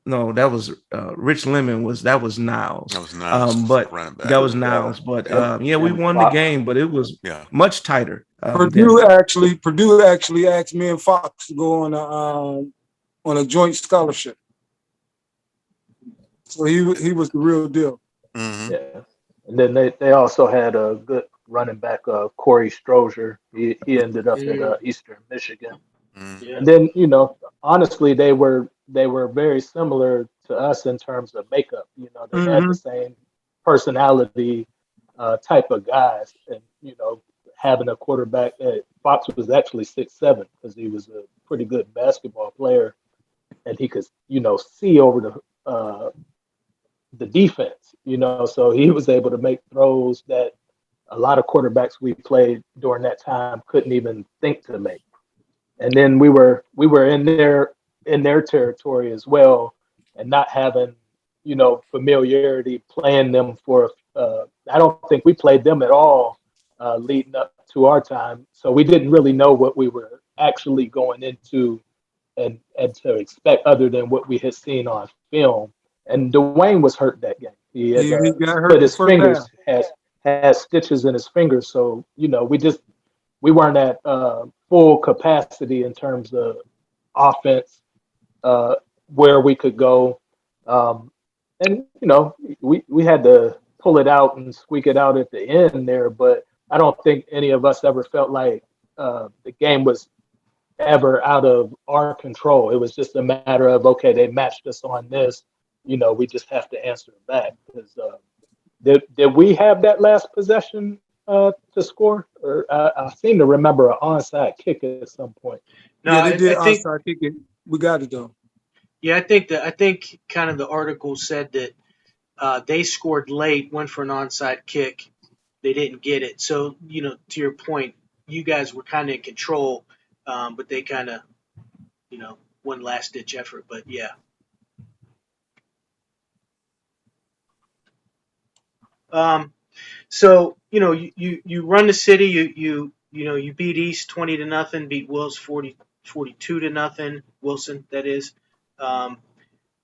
no, that was Rich Lemon that was Niles. That was Niles. But running back. that was Niles. But yeah, we won the game, but it was Yeah. much tighter. Purdue actually asked me and Fox to go on a joint scholarship. So he was the real deal. Mm-hmm. Yeah. And then they also had a good running back, Corey Strozier. He ended up at Eastern Michigan. Mm-hmm. And then, honestly, they were very similar to us in terms of makeup. They had the same personality type of guys. And, having a quarterback, Fox was actually 6'7" because he was a pretty good basketball player. And he could, see over the defense, so he was able to make throws that a lot of quarterbacks we played during that time couldn't even think to make. And then we were in their territory as well, and not having familiarity playing them for. I don't think we played them at all leading up to our time, so we didn't really know what we were actually going into and to expect other than what we had seen on film. And Dwayne was hurt that game. He got hurt split his fingers, had stitches in his fingers. So we weren't at full capacity in terms of offense, where we could go. And we had to pull it out and squeak it out at the end there. But I don't think any of us ever felt like the game was ever out of our control. It was just a matter of, okay, they matched us on this. We just have to answer back. Because did we have that last possession to score? Or I seem to remember an onside kick at some point. No, yeah, they did I think, onside kick it. We got it though. yeah, I think kind of the article said that they scored late, went for an onside kick, they didn't get it. So to your point, you guys were kind of in control, but they kind of one last ditch effort. But yeah. So you run the city, you beat East 20-0, beat Wills 42-0, Wilson that is,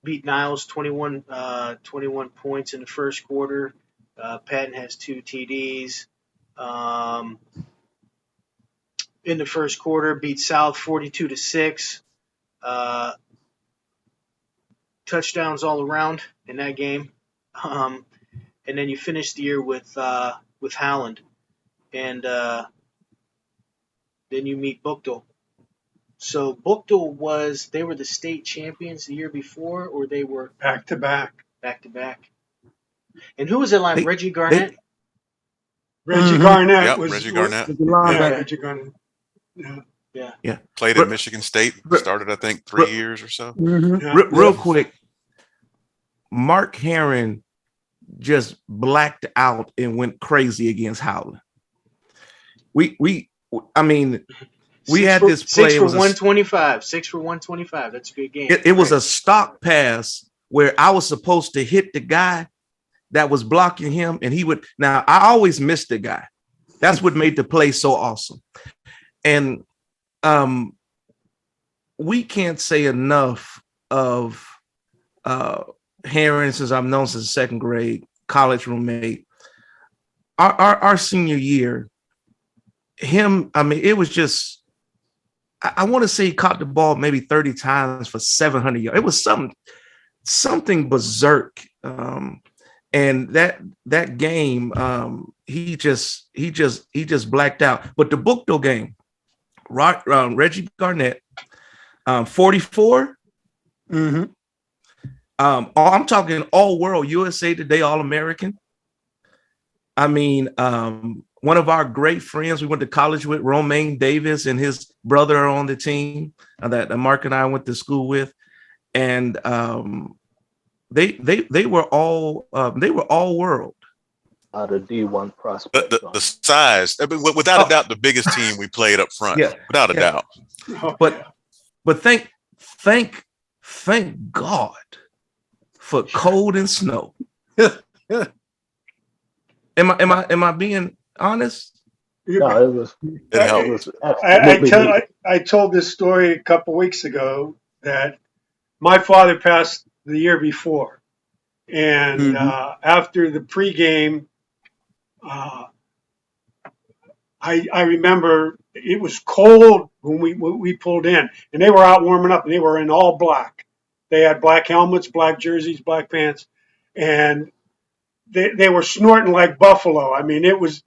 beat Niles 21 points in the first quarter. Patton has 2 TDs. In the first quarter, beat South 42-6. Touchdowns all around in that game. And then you finish the year with Howland, and then you meet Buchtel. So Buchtel they were the state champions the year before, or they were Back to back. And who was it like? Reggie Garnett. Reggie Garnett Yep, was Reggie Garnett. Reggie Garnett. Yeah. Played at Michigan State. Started, I think, 3 years or so. Yeah. Real quick, Mark Herron just blacked out and went crazy against Howland. We had this play. 6 for 125. 6 for 125. That's a good game. It was a stock pass where I was supposed to hit the guy that was blocking him, and he would. Now I always missed the guy. That's what made the play so awesome. And we can't say enough of Herron, since I've known since second grade, college roommate. Our senior year, it was just, I want to say he caught the ball maybe 30 times for 700 yards. It was something berserk. And that game, he just blacked out. But the Buchtel game, Reggie Garnett, 44. Mm-hmm. I'm talking all world, USA Today, All-American. I mean, one of our great friends we went to college with, Romaine Davis, and his brother are on the team that Mark and I went to school with. And they were all world. Out of D1 prospects. The size, I mean, without a doubt, the biggest team we played up front. Yeah, without a doubt. But thank God for cold and snow. Am I being honest? No, it was. It It was I told this story a couple weeks ago that my father passed the year before. And after the pregame, I remember it was cold when we pulled in, and they were out warming up, and they were in all black. They had black helmets, black jerseys, black pants, and they were snorting like buffalo. I mean, there was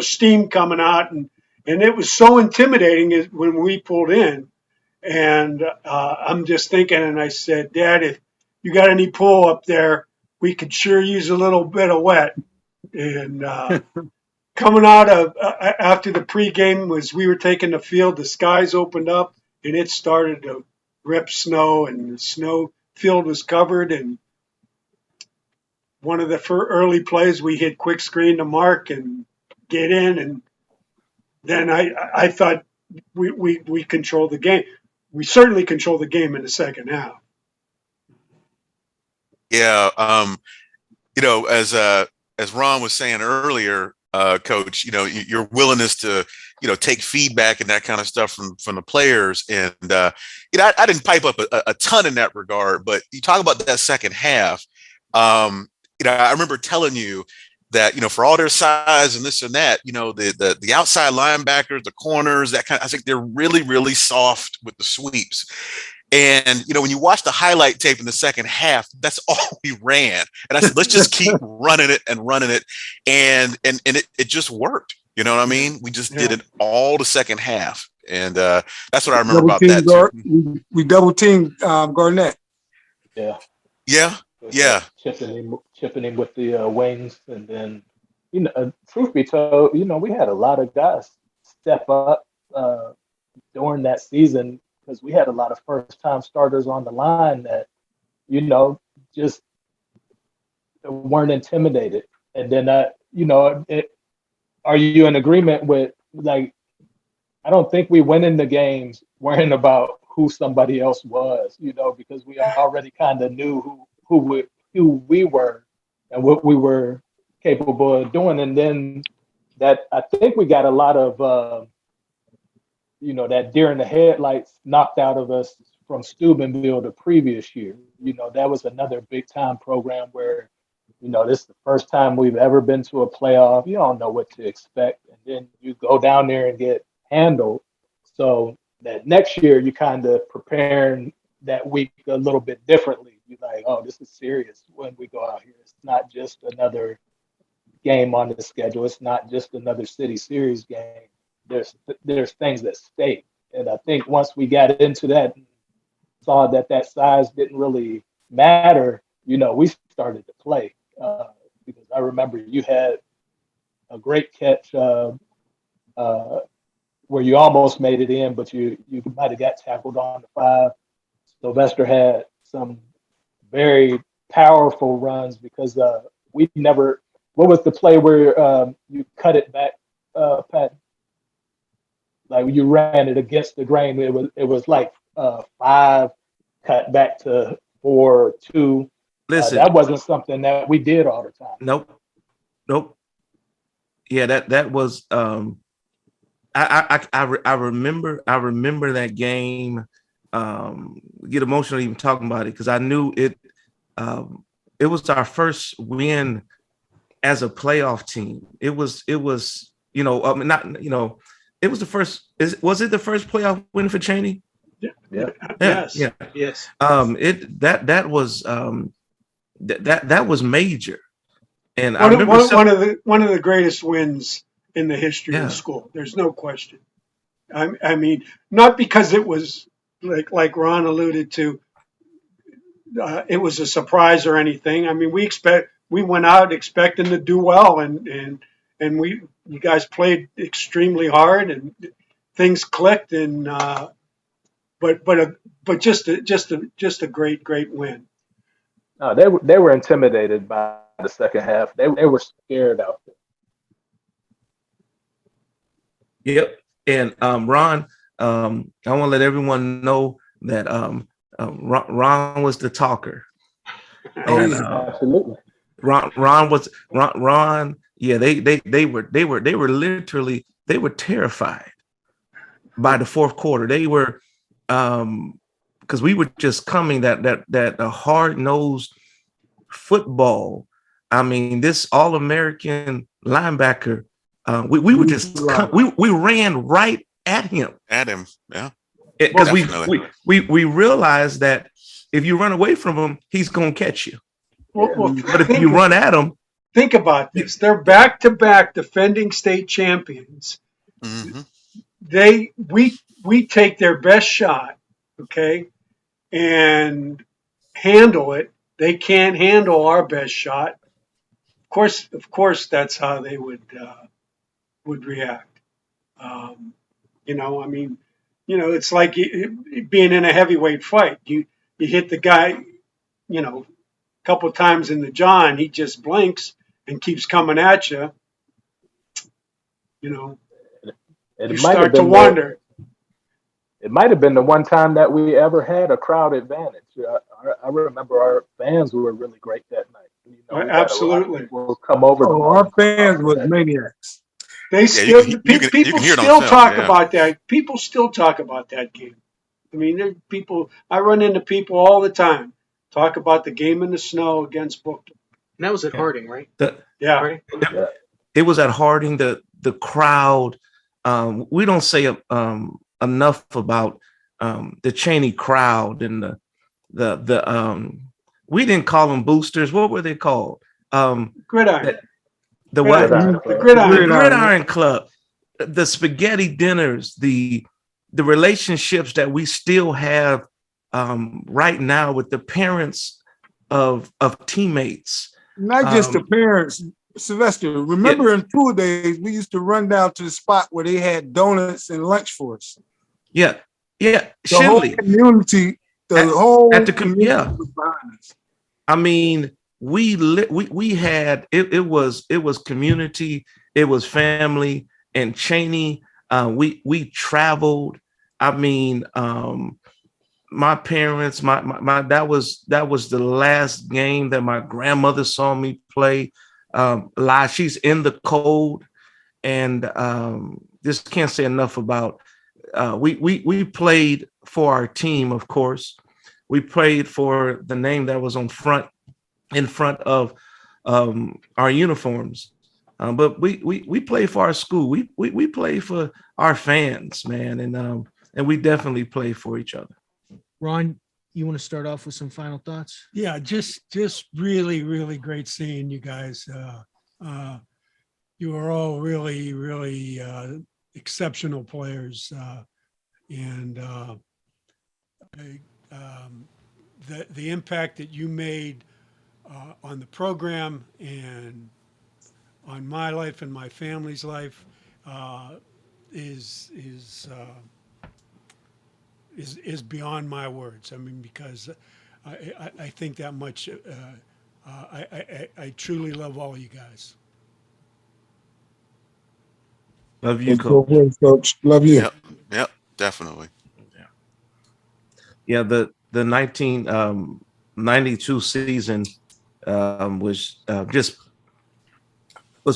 steam coming out, and it was so intimidating when we pulled in. And I'm just thinking, and I said, Dad, if you got any pool up there, we could sure use a little bit of wet. And coming out of after the pregame was we were taking the field, the skies opened up and it started to rip snow, and the snow field was covered. And one of the early plays, we hit quick screen to Mark and get in, and then I thought we controlled the game. We certainly controlled the game in the second half. Yeah, as Ron was saying earlier, Coach, your willingness to take feedback and that kind of stuff from the players, and I didn't pipe up a ton in that regard, but you talk about that second half. I remember telling you that for all their size and this and that, the outside linebackers, the corners, I think they're really, really soft with the sweeps. And when you watch the highlight tape in the second half, that's all we ran. And I said, let's just keep running it, and it just worked. You know what I mean? We just did it all the second half, and that's what I remember about that too. We double teamed Garnett. Yeah. Chipping him with the wings, and then truth be told, we had a lot of guys step up during that season, because we had a lot of first-time starters on the line that, just weren't intimidated. And then, are you in agreement with, I don't think we went into games worrying about who somebody else was, because we already kind of knew who we were and what we were capable of doing. And then that, I think we got a lot of, that deer in the headlights knocked out of us from Steubenville the previous year. That was another big time program where, this is the first time we've ever been to a playoff. You don't know what to expect. And then you go down there and get handled. So that next year, you kind of preparing that week a little bit differently. You're like, oh, this is serious when we go out here. It's not just another game on the schedule. It's not just another city series game. There's things at stake. And I think once we got into that, saw that size didn't really matter, we started to play. Because I remember you had a great catch where you almost made it in, but you might have got tackled on the 5. Sylvester had some very powerful runs because we never. What was the play where you cut it back, Pat? Like you ran it against the grain. It was like 5 cut back to 4-2. Listen, that wasn't something that we did all the time. Nope. Yeah, that was. I remember that game. Get emotional even talking about it because I knew it. It was our first win as a playoff team. It was. It was the first. Was it the first playoff win for Chaney? Yeah. Yes. That was that was major. And one of the greatest wins in the history of the school. There's no question. I mean, not because it was like Ron alluded to, it was a surprise or anything. I mean, we went out expecting to do well, and you guys played extremely hard, and things clicked, and but just a great win. No, they were intimidated by the second half. They were scared out there. Yep. And Ron, I want to let everyone know that Ron was the talker. And, absolutely. Ron was Ron. Yeah, they were literally terrified by the fourth quarter. They were because we were just coming that hard nosed football. I mean, this All-American linebacker. We were just we ran right at him. Yeah. Because Definitely. we realized that if you run away from him, he's gonna catch you. Well, But if you run at him, think about this. They're back-to-back defending state champions. Mhm. We take their best shot, okay, and handle it. They can't handle our best shot. Of course, that's how they would react. I mean, it's like being in a heavyweight fight. You hit the guy, a couple times in the jaw, and he just blinks and keeps coming at you. You start to wonder. It might have been the one time that we ever had a crowd advantage. I remember our fans were really great that night. Absolutely. People come over. Our fans was maniacs. People still talk about that. People still talk about that game. I mean, I run into people all the time talk about the game in the snow against Bookton. And that was at Harding, right? Yeah. It was at Harding. The crowd. We don't say enough about the Chaney crowd and the we didn't call them boosters. What were they called? Gridiron. The what? The Gridiron Club. The spaghetti dinners. The relationships that we still have right now with the parents of teammates. Not just the parents. Sylvester, remember in tour days, we used to run down to the spot where they had donuts and lunch for us. Yeah. The Shinley. whole community, community was behind us. I mean, we had it was community, it was family, and Cheney. We traveled. I mean, my parents, my that was the last game that my grandmother saw me play. Live. She's in the cold, and just can't say enough about. We played for our team, of course. We played for the name that was in front of our uniforms, but we play for our school. We play for our fans, man, and we definitely play for each other. Ron, you want to start off with some final thoughts? Yeah, just really, really great seeing you guys. You are all really, really exceptional players, and the impact that you made on the program and on my life and my family's life is beyond my words. I mean, because I think that much. I truly love all you guys. Love you, Coach. Love you. Yep, definitely. Yeah, the 1992 season was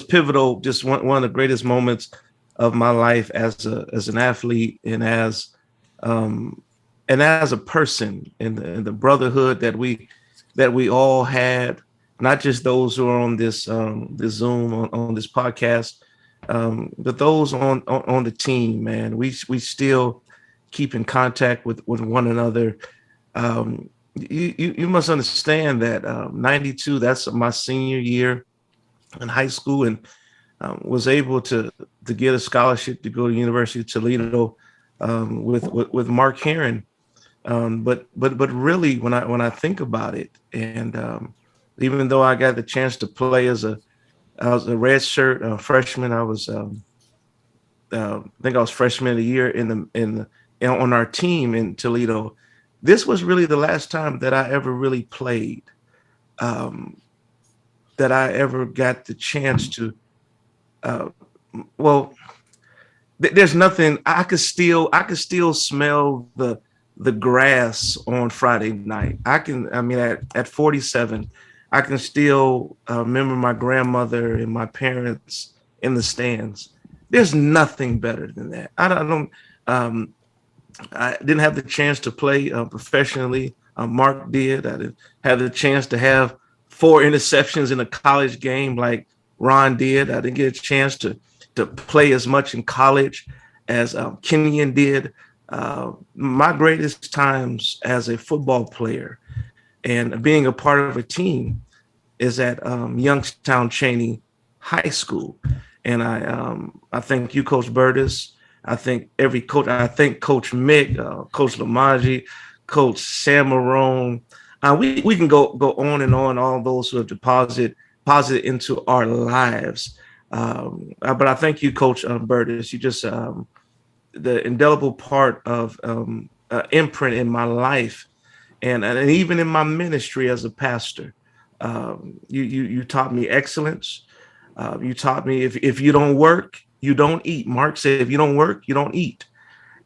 pivotal. Just one of the greatest moments of my life as an athlete and as a person, and the brotherhood that we all had, not just those who are on this this Zoom on this podcast, but those on the team, man. We still keep in contact with one another. You must understand that 92, that's my senior year in high school, and was able to get a scholarship to go to University of Toledo with Mark Heron. But really, when I think about it, and even though I got the chance to play I was a red shirt freshman. I was I think I was freshman of the year on our team in Toledo. This was really the last time that I ever really played, that I ever got the chance to. There's nothing I could still smell the grass on Friday night. At 47, I can still remember my grandmother and my parents in the stands. There's nothing better than that. I didn't have the chance to play professionally. Mark did. I didn't have the chance to have 4 interceptions in a college game like Ron did. I didn't get a chance to play as much in college as Kenyon did. My greatest times as a football player and being a part of a team is at Youngstown Chaney High School. And I thank you, Coach Berdis. I think every coach. I think Coach Mick, Coach Lamaji, Coach Sam Marone. We can go on and on. All those who have deposited into our lives. But I thank you, Coach Berdis. You just the indelible part of imprint in my life, and even in my ministry as a pastor. You taught me excellence. You taught me if you don't work, you don't eat. Mark said, if you don't work, you don't eat.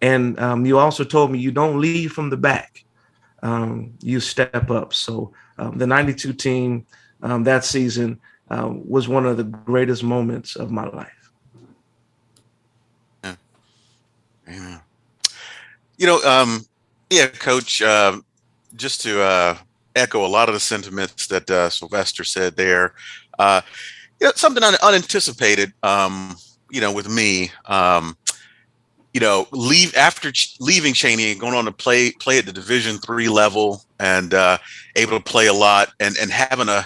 And you also told me you don't lead from the back. You step up. So the 92 team that season was one of the greatest moments of my life. Yeah. Amen. Yeah, Coach, just to echo a lot of the sentiments that Sylvester said there. Something unanticipated, with me, leaving Cheney and going on to play at the Division III level and able to play a lot and having a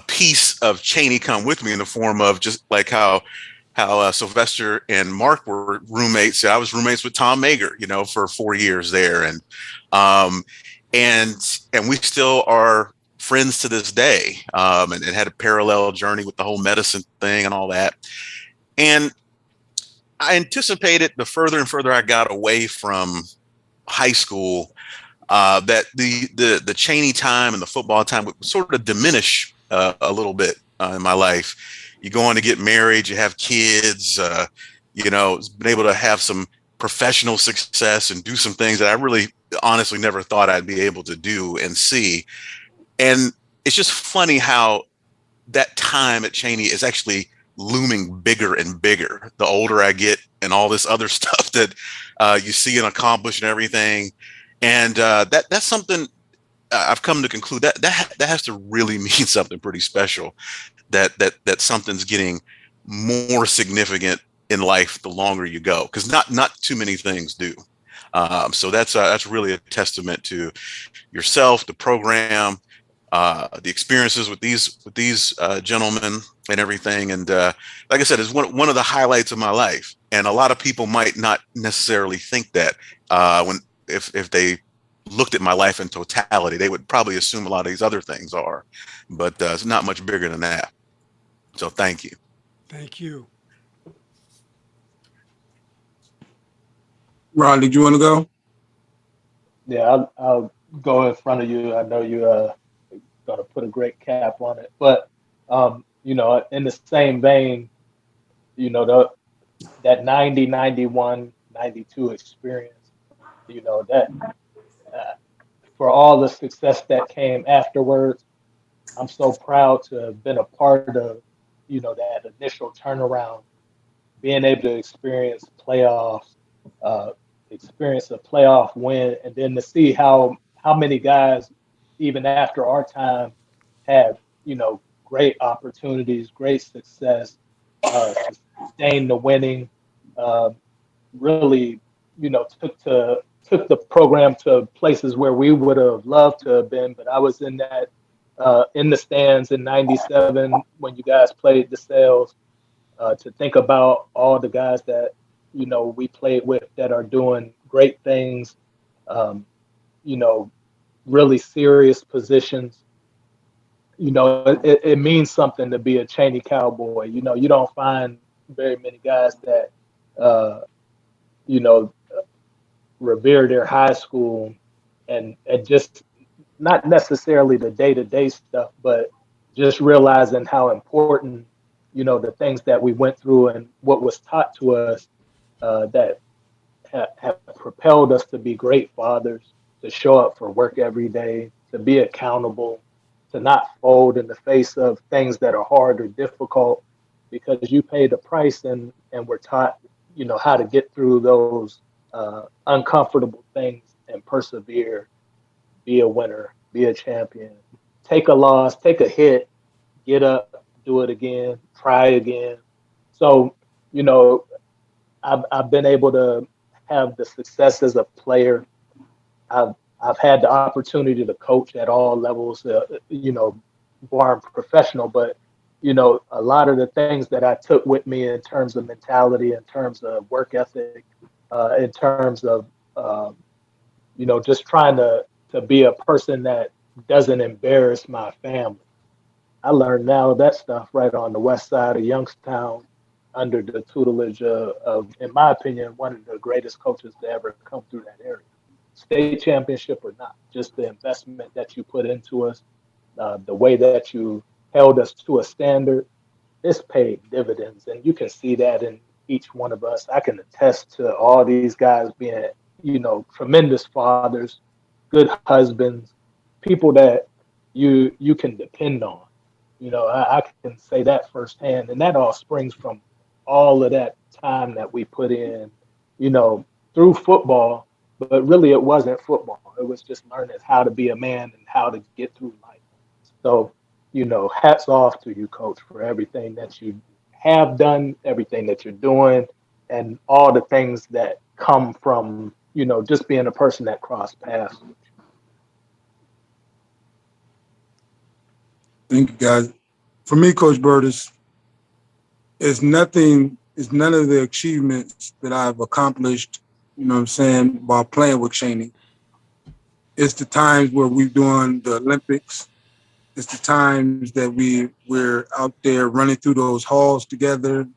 piece of Cheney come with me in the form of just like how Sylvester and Mark were roommates. I was roommates with Tom Mager, for 4 years there. And we still are friends to this day, and had a parallel journey with the whole medicine thing and all that. And I anticipated the further and further I got away from high school, that the Cheney time and the football time would sort of diminish a little bit in my life. You go on to get married, you have kids, been able to have some professional success and do some things that I really honestly never thought I'd be able to do and see. And it's just funny how that time at Cheney is actually looming bigger and bigger the older I get and all this other stuff that you see and accomplish and everything. And that's something I've come to conclude that has to really mean something pretty special, that something's getting more significant in life the longer you go, because not too many things do. So that's really a testament to yourself, the program, the experiences with these gentlemen and everything. And like I said, it's one of the highlights of my life. And a lot of people might not necessarily think that if they looked at my life in totality, they would probably assume a lot of these other things are, but it's not much bigger than that. So thank you. Thank you. Ron, did you want to go? Yeah, I'll go in front of you. I know you're going to put a great cap on it. But, in the same vein, that 90, 91, 92 experience, that for all the success that came afterwards, I'm so proud to have been a part of, that initial turnaround, being able to experience playoffs, experience a playoff win, and then to see how many guys, even after our time, had great opportunities, great success, sustain the winning, really, took the program to places where we would have loved to have been. But I was in that in the stands in '97 when you guys played the Sales. To think about all the guys that we played with that are doing great things, really serious positions. It means something to be a Chaney Cowboy. You don't find very many guys that revere their high school and just not necessarily the day-to-day stuff, but just realizing how important the things that we went through and what was taught to us that have propelled us to be great fathers, to show up for work every day, to be accountable, to not fold in the face of things that are hard or difficult, because you paid a price and were taught, how to get through those uncomfortable things and persevere, be a winner, be a champion, take a loss, take a hit, get up, do it again, try again. So, you know, I've been able to have the success as a player. I've I've had the opportunity to coach at all levels, born professional, but a lot of the things that I took with me in terms of mentality, in terms of work ethic, in terms of um, just trying to be a person that doesn't embarrass my family. I learned now that stuff right on the west side of Youngstown under the tutelage of, in my opinion, one of the greatest coaches to ever come through that area. State championship or not, just the investment that you put into us, the way that you held us to a standard, this paid dividends. And you can see that in each one of us. I can attest to all these guys being, tremendous fathers, good husbands, people that you can depend on. I can say that firsthand, and that all springs from all of that time that we put in, you know, through football. But really, it wasn't football. It was just learning how to be a man and how to get through life. So, hats off to you, coach, for everything that you have done, everything that you're doing, and all the things that come from, just being a person that crossed paths. Thank you, guys. For me, Coach Berdis, it's none of the achievements that I've accomplished, what I'm saying, while playing with Chaney. It's the times where we're doing the Olympics. It's the times that we're out there running through those halls together,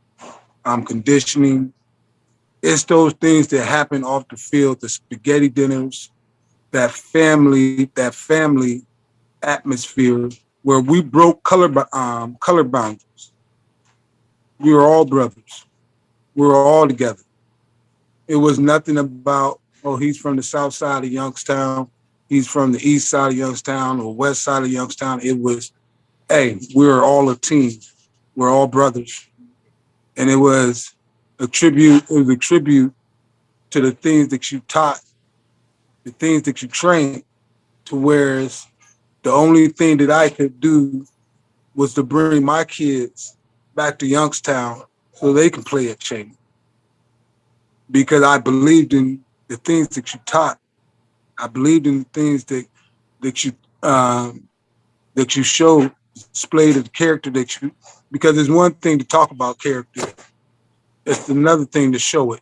conditioning. It's those things that happen off the field, the spaghetti dinners, that family atmosphere where we broke color boundaries. We were all brothers. We were all together. It was nothing about, oh, he's from the south side of Youngstown, he's from the east side of Youngstown or west side of Youngstown. It was, hey, we're all a team. We're all brothers. And it was a tribute to the things that you taught, the things that you trained, to whereas the only thing that I could do was to bring my kids back to Youngstown so they can play at Cheney. Because I believed in the things that you taught. I believed in the things that you that you showed, displayed the character that you. Because it's one thing to talk about character, it's another thing to show it.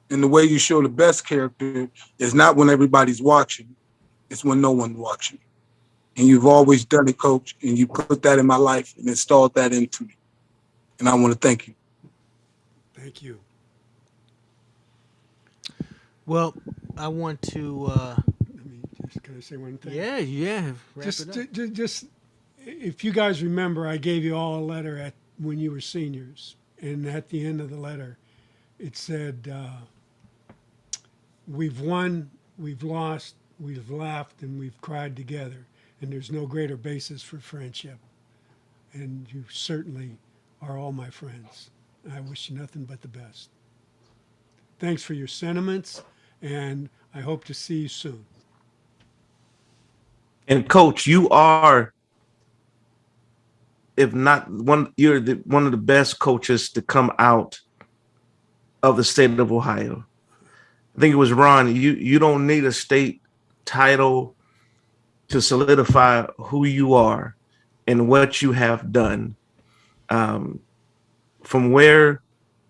And the way you show the best character is not when everybody's watching; it's when no one's watching. And you've always done it, Coach. And you put that in my life and installed that into me. And I want to thank you. Thank you. Well, I want to. Let me just, can I say one thing? Yeah. Wrap Just, it up. just, if you guys remember, I gave you all a letter at when you were seniors, and at the end of the letter, it said, "We've won, we've lost, we've laughed, and we've cried together, and there's no greater basis for friendship. And you certainly are all my friends. I wish you nothing but the best. Thanks for your sentiments, and I hope to see you soon." And coach, you are, if not one, one of the best coaches to come out of the state of Ohio. I think it was Ron. You don't need a state title to solidify who you are and what you have done. From where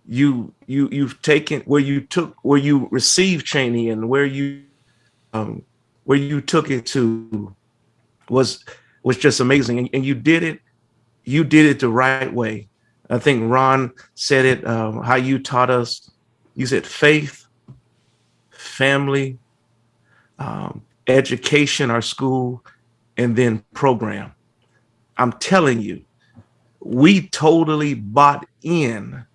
you've taken, where you received Chaney, and where you took it to was just amazing. And you did it the right way. I think Ron said it, how you taught us. You said faith, family, education, our school, and then program. I'm telling you, we totally bought in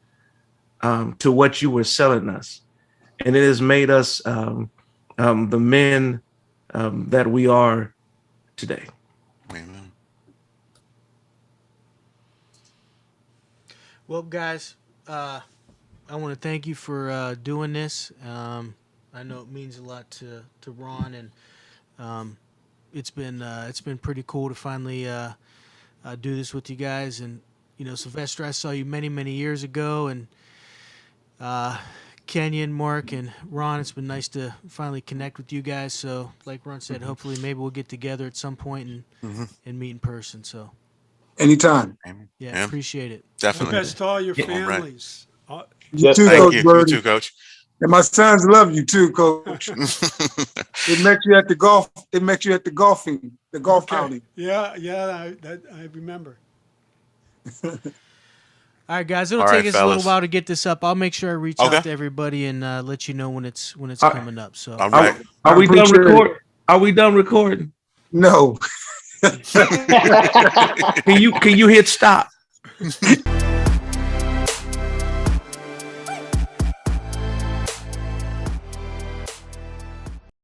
to what you were selling us. And it has made us the men that we are today. Amen. Well, guys, to thank you for doing this. I know it means a lot to Ron, and it's been pretty cool to finally do this with you guys. And Sylvester, I saw you many years ago, and Kenyon, Mark, and Ron, it's been nice to finally connect with you guys. So, like Ron said, hopefully maybe we'll get together at some point and meet in person. So, Anytime. yeah, appreciate it. Definitely. Best to all your Yeah. families. You too, Thank Coach you. You Birdie. too, Coach. And my sons love you too, Coach. They met you at the golf. They met you at the golf outing. Yeah, I remember. All right, guys, it'll All take right, us a little fellas. while to get this up. I'll make sure I reach Okay. out to everybody and let you know when it's right. coming up. So, All right. Are we done appreciate it. recording? Are we done recording? No. Can you hit stop?